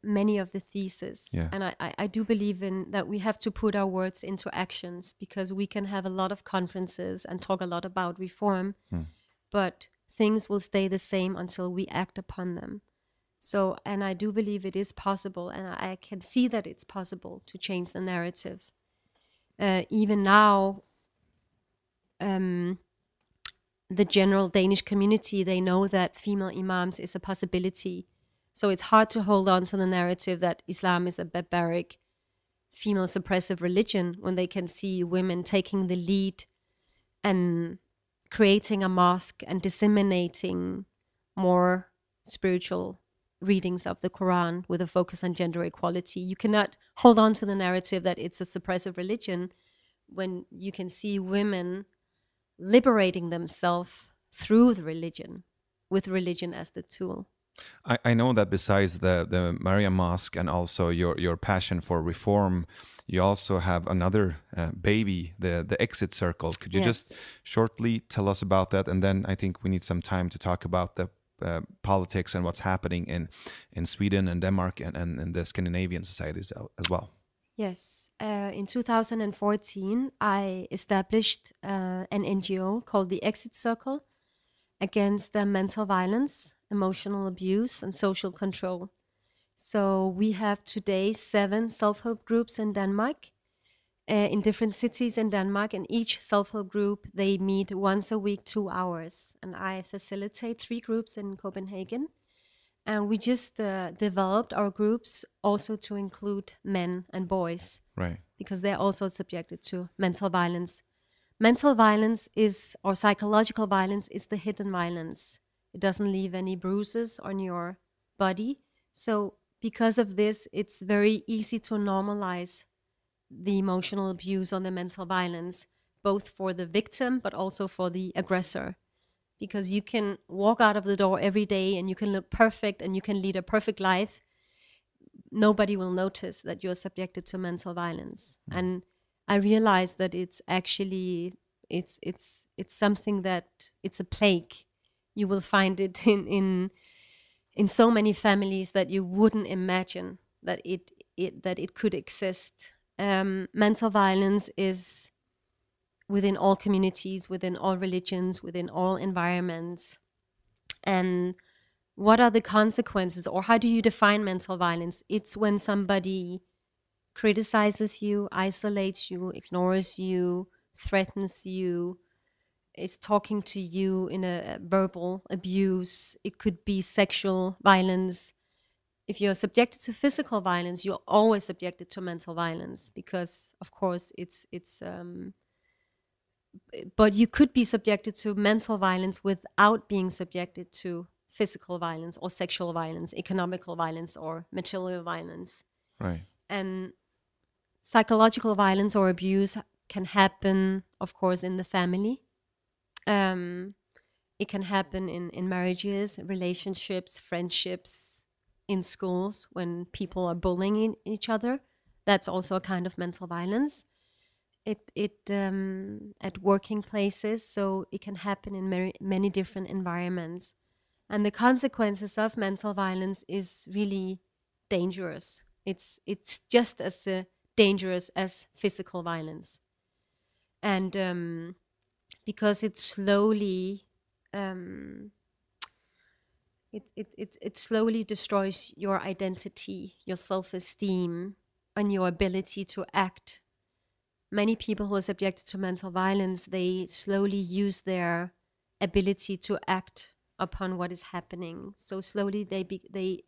many of the theses. Yeah. And I do believe in that we have to put our words into actions, because we can have a lot of conferences and talk a lot about reform, but things will stay the same until we act upon them. So, and I do believe it is possible, and I can see that it's possible to change the narrative. Even now, the general Danish community, they know that female imams is a possibility. So it's hard to hold on to the narrative that Islam is a barbaric, female suppressive religion when they can see women taking the lead and creating a mosque and disseminating more spiritual readings of the Quran with a focus on gender equality. You cannot hold on to the narrative that it's a suppressive religion when you can see women liberating themselves through the religion, with religion as the tool. I know that besides the Mariam Mosque and also your passion for reform, you also have another baby, the Exit Circle. Could you just shortly tell us about that? And then I think we need some time to talk about the politics and what's happening in Sweden and Denmark and in the Scandinavian societies as well. Yes. In 2014, I established an NGO called the Exit Circle against mental violence, emotional abuse, and social control. So we have today 7 self-help groups in Denmark, in different cities in Denmark, and each self-help group, they meet once a week, 2 hours. And I facilitate 3 groups in Copenhagen. And we just developed our groups also to include men and boys. Right. Because they're also subjected to mental violence. Mental violence is, or psychological violence, is the hidden violence. It doesn't leave any bruises on your body. So because of this, it's very easy to normalize the emotional abuse or the mental violence, both for the victim, but also for the aggressor. Because you can walk out of the door every day and you can look perfect and you can lead a perfect life. Nobody will notice that you're subjected to mental violence. And I realized that it's actually, it's something that, it's a plague. You will find it in so many families that you wouldn't imagine that it could exist. Mental violence is within all communities, within all religions, within all environments. And what are the consequences, or how do you define mental violence? It's when somebody criticizes you, isolates you, ignores you, threatens you, is talking to you in a verbal abuse. It could be sexual violence. If you're subjected to physical violence, you're always subjected to mental violence because, of course, it's but you could be subjected to mental violence without being subjected to physical violence or sexual violence, economical violence or material violence. Right. And psychological violence or abuse can happen, of course, in the family. It can happen in marriages, relationships, friendships, in schools when people are bullying each other. That's also a kind of mental violence. At working places, so it can happen in many different environments. And the consequences of mental violence is really dangerous. It's just as dangerous as physical violence. And because it slowly it slowly destroys your identity, your self-esteem, and your ability to act. Many people who are subjected to mental violence, they slowly use their ability to act upon what is happening. So slowly they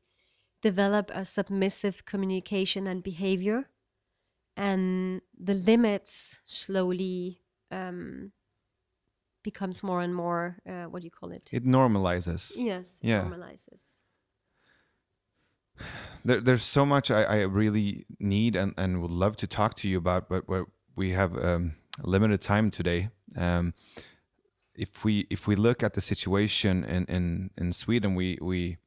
develop a submissive communication and behavior, and the limits slowly becomes more and more, what do you call it? It normalizes. Yes, it Yeah. normalizes. There's so much I really need and would love to talk to you about, but we have limited time today. If we look at the situation in Sweden, we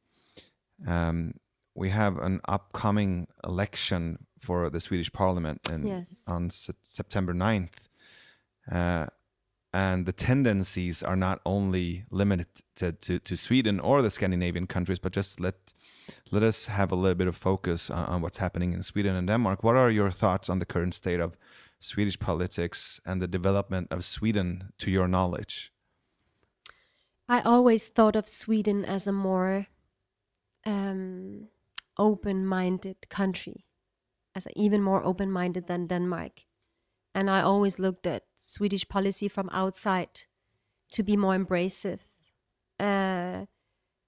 have an upcoming election for the Swedish Parliament on September 9th. And the tendencies are not only limited to Sweden or the Scandinavian countries, but just let us have a little bit of focus on what's happening in Sweden and Denmark. What are your thoughts on the current state of Swedish politics and the development of Sweden, to your knowledge? I always thought of Sweden as a more open-minded country, as even more open-minded than Denmark. And I always looked at Swedish policy from outside to be more embracive.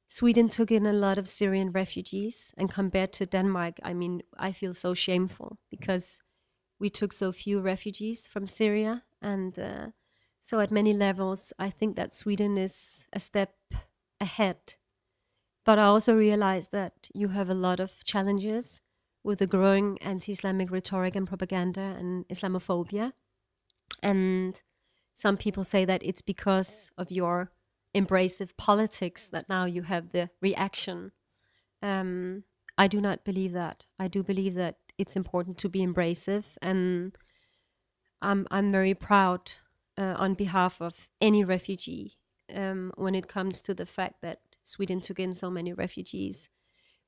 Sweden took in a lot of Syrian refugees, and compared to Denmark, I mean, I feel so shameful because we took so few refugees from Syria. And so at many levels, I think that Sweden is a step ahead. But I also realized that you have a lot of challenges with the growing anti-Islamic rhetoric and propaganda and Islamophobia. And some people say that it's because of your embracive politics that now you have the reaction. I do not believe that. I do believe that it's important to be embracive, and I'm very proud on behalf of any refugee when it comes to the fact that Sweden took in so many refugees.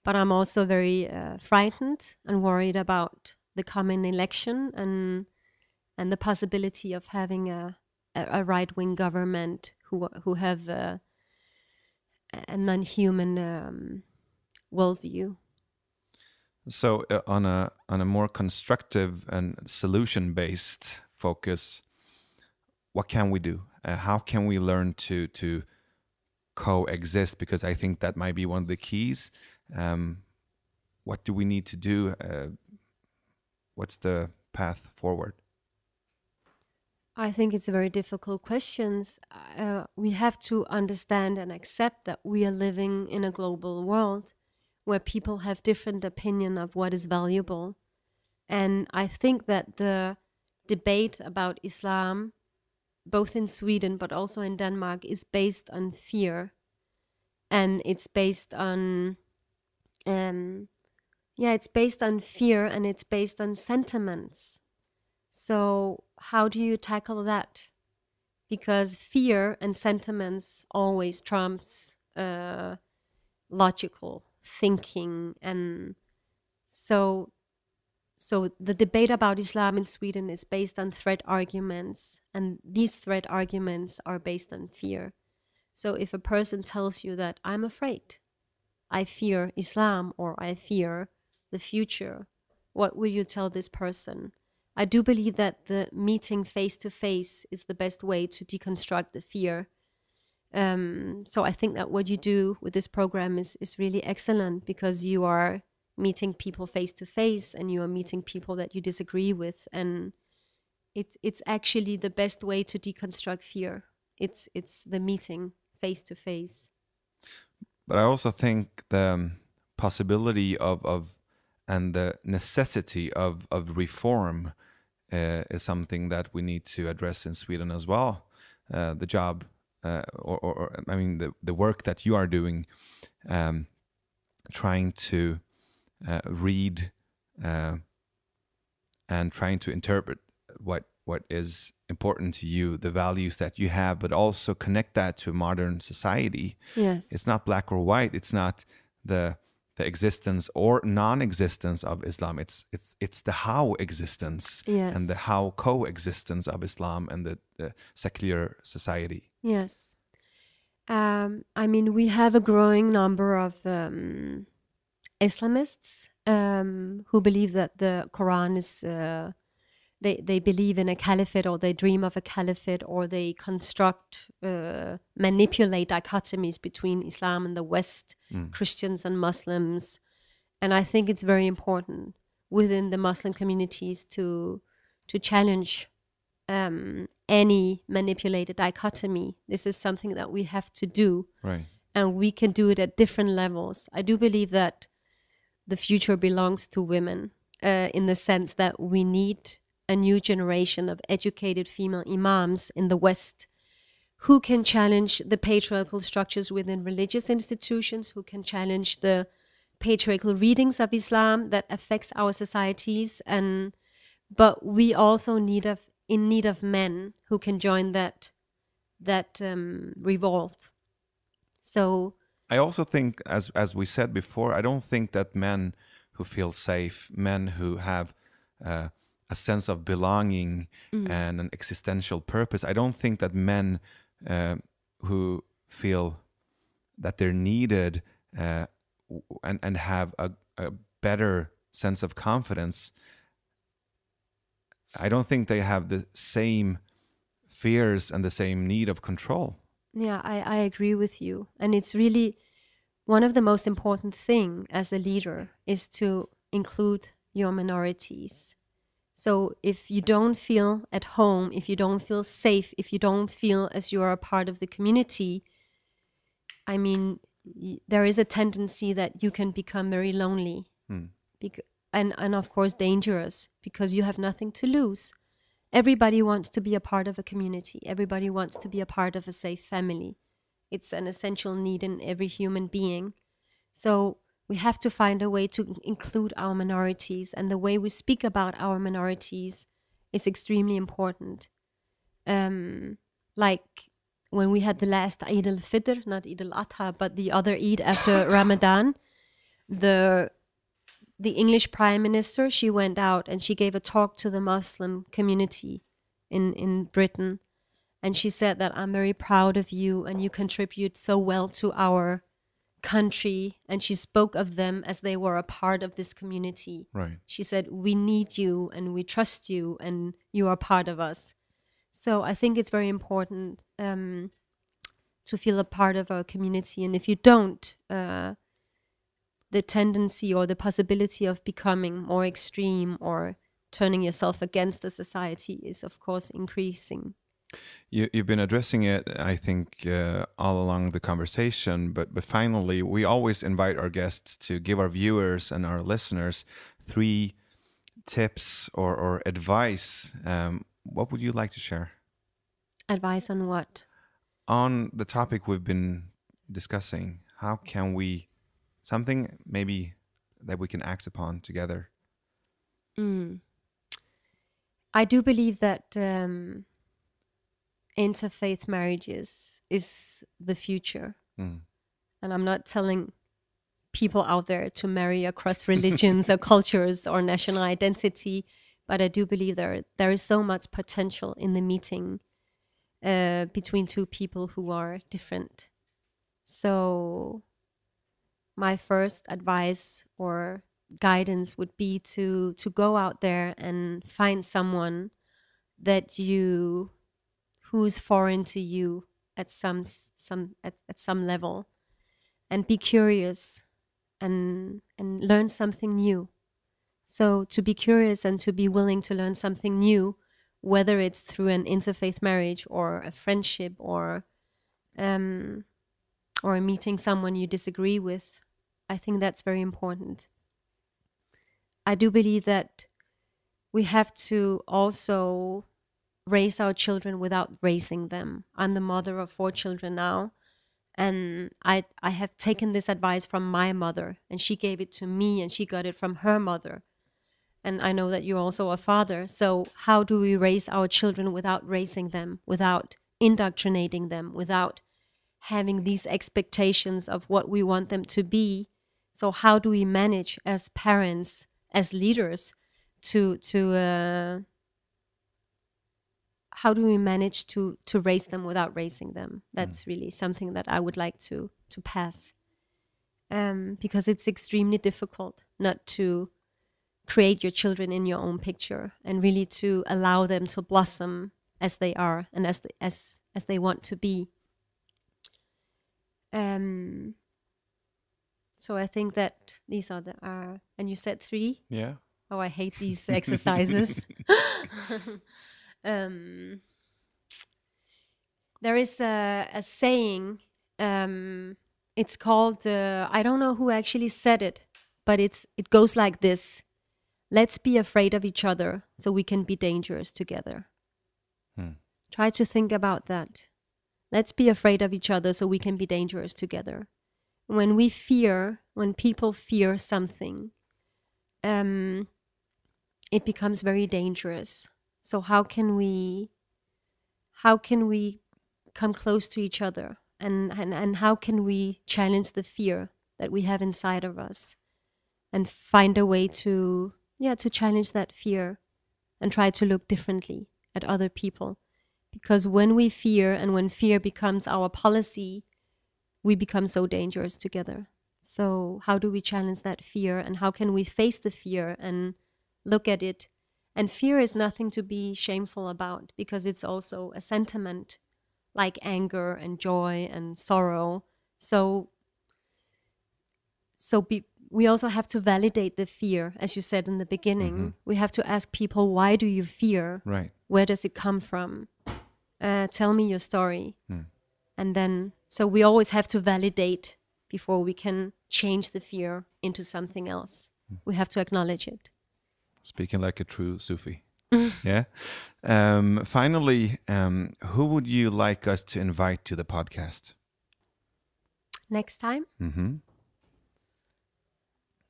But I'm also very frightened and worried about the coming election and the possibility of having a right-wing government who have a non-human worldview. So on a more constructive and solution-based focus, what can we do? How can we learn to coexist? Because I think that might be one of the keys. What do we need to do? What's the path forward? I think it's a very difficult question. We have to understand and accept that we are living in a global world where people have different opinion of what is valuable. And I think that the debate about Islam, both in Sweden but also in Denmark, is based on fear. And it's based on it's based on fear, and it's based on sentiments. So how do you tackle that? Because fear and sentiments always trumps logical thinking. And so the debate about Islam in Sweden is based on threat arguments, and these threat arguments are based on fear. So if a person tells you that I'm afraid, I fear Islam, or I fear the future, what will you tell this person? I do believe that the meeting face to face is the best way to deconstruct the fear. So I think that what you do with this program is really excellent, because you are meeting people face to face, and you are meeting people that you disagree with, and it's actually the best way to deconstruct fear. It's the meeting face to face. But I also think the possibility of and the necessity of reform is something that we need to address in Sweden as well. The job, or I mean, the work that you are doing, trying to read and trying to interpret what is important to you, the values that you have, but also connect that to modern society. Yes. It's not black or white. It's not the existence or non-existence of Islam. It's the how existence, yes, and the how coexistence of Islam and the secular society. Yes. I mean, we have a growing number of Islamists who believe that the Quran is they believe in a caliphate, or they dream of a caliphate, or they construct, manipulate dichotomies between Islam and the West, Christians and Muslims. And I think it's very important within the Muslim communities to challenge any manipulated dichotomy. This is something that we have to do. Right. And we can do it at different levels. I do believe that the future belongs to women, in the sense that we need a new generation of educated female imams in the West who can challenge the patriarchal structures within religious institutions, who can challenge the patriarchal readings of Islam that affects our societies. But we also in need of men who can join that revolt. So I also think, as we said before, I don't think that men who feel safe, men who have a sense of belonging and an existential purpose, I don't think that men who feel that they're needed and have a better sense of confidence, I don't think they have the same fears and the same need of control. Yeah, I agree with you. And it's really one of the most important thing as a leader is to include your minorities. So if you don't feel at home, if you don't feel safe, if you don't feel as you are a part of the community, I mean, there is a tendency that you can become very lonely and of course dangerous, because you have nothing to lose. Everybody wants to be a part of a community. Everybody wants to be a part of a safe family. It's an essential need in every human being. So we have to find a way to include our minorities, and the way we speak about our minorities is extremely important. Like when we had the last Eid al-Fitr, not Eid al-Adha, but the other Eid after Ramadan, the English Prime Minister, she went out and she gave a talk to the Muslim community in Britain. And she said that I'm very proud of you and you contribute so well to our country. And she spoke of them as they were a part of this community. Right. She said, we need you and we trust you and you are part of us. So I think it's very important to feel a part of our community. And if you don't, the tendency or the possibility of becoming more extreme or turning yourself against the society is, of course, increasing. You've been addressing it, I think, all along the conversation, but finally, we always invite our guests to give our viewers and our listeners 3 tips or advice. What would you like to share? Advice on what? On the topic we've been discussing. How can we, something maybe that we can act upon together? I do believe that interfaith marriages is the future. And I'm not telling people out there to marry across religions or cultures or national identity, but I do believe there is so much potential in the meeting between 2 people who are different. So my first advice or guidance would be to go out there and find someone that who's foreign to you at some level, and be curious and learn something new. So to be curious and to be willing to learn something new, whether it's through an interfaith marriage or a friendship or meeting someone you disagree with, I think that's very important. I do believe that we have to also raise our children without raising them. I'm the mother of 4 children now, and I have taken this advice from my mother, and she gave it to me, and she got it from her mother. And I know that you're also a father. So how do we raise our children without raising them, without indoctrinating them, without having these expectations of what we want them to be? So how do we manage as parents, as leaders, how do we manage to raise them without raising them? That's really something that I would like to pass, because it's extremely difficult not to create your children in your own picture and really to allow them to blossom as they are and as they want to be. So I think that these are and you said 3? Yeah. Oh, I hate these exercises. There is a saying, it's called, I don't know who actually said it, but it goes like this. Let's be afraid of each other so we can be dangerous together. Try to think about that. Let's be afraid of each other so we can be dangerous together. When people fear something, it becomes very dangerous. So how can we come close to each other, and how can we challenge the fear that we have inside of us, and find a way to challenge that fear and try to look differently at other people? Because when we fear, and when fear becomes our policy, we become so dangerous together. So how do we challenge that fear, and how can we face the fear and look at it? And fear is nothing to be shameful about, because it's also a sentiment like anger and joy and sorrow. We also have to validate the fear, as you said in the beginning. We have to ask people, why do you fear? Right. Where does it come from? Tell me your story. And then, so we always have to validate before we can change the fear into something else. We have to acknowledge it. Speaking like a true Sufi. Yeah. Finally, who would you like us to invite to the podcast? Next time?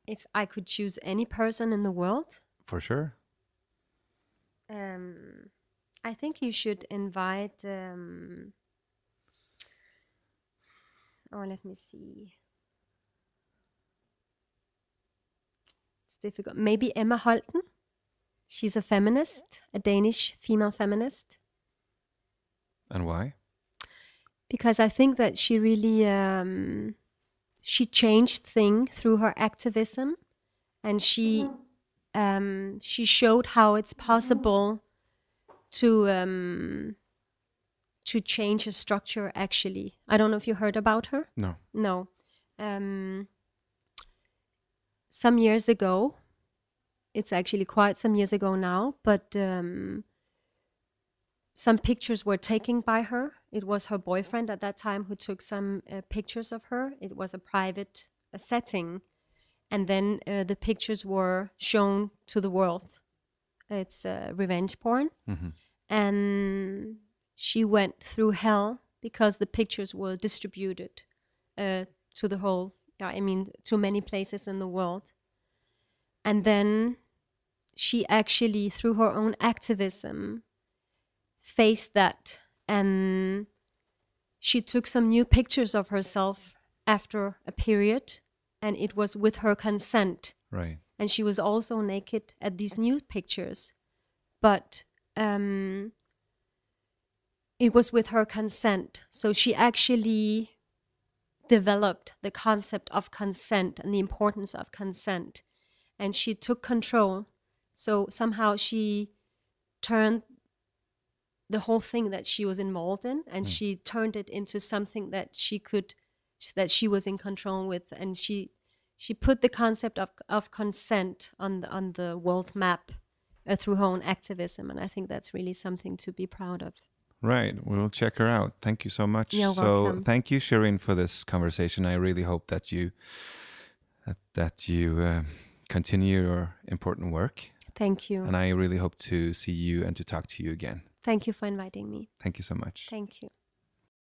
If I could choose any person in the world? For sure. I think you should invite... let me see. It's difficult. Maybe Emma Holten. She's a feminist, a Danish female feminist. And why? Because I think that she really... she changed things through her activism, and she showed how it's possible to change a structure. Actually, I don't know if you heard about her. No. Some years ago, it's actually quite some years ago now, but some pictures were taken by her. It was her boyfriend at that time who took some pictures of her. It was a private setting. And then the pictures were shown to the world. It's revenge porn. And she went through hell because the pictures were distributed to the whole, to many places in the world. And then she actually, through her own activism, faced that, and she took some new pictures of herself after a period, and it was with her consent. Right. And she was also naked at these new pictures, but it was with her consent. So she actually developed the concept of consent and the importance of consent, and she took control. So somehow she turned the whole thing that she was involved in, and she turned it into something that she was in control with, and she put the concept of consent on the world map through her own activism, and I think that's really something to be proud of. Right, we will check her out. Thank you so much. You're welcome. Thank you, Sherin, for this conversation. I really hope that you continue your important work. Thank you. And I really hope to see you and to talk to you again. Thank you for inviting me. Thank you so much. Thank you.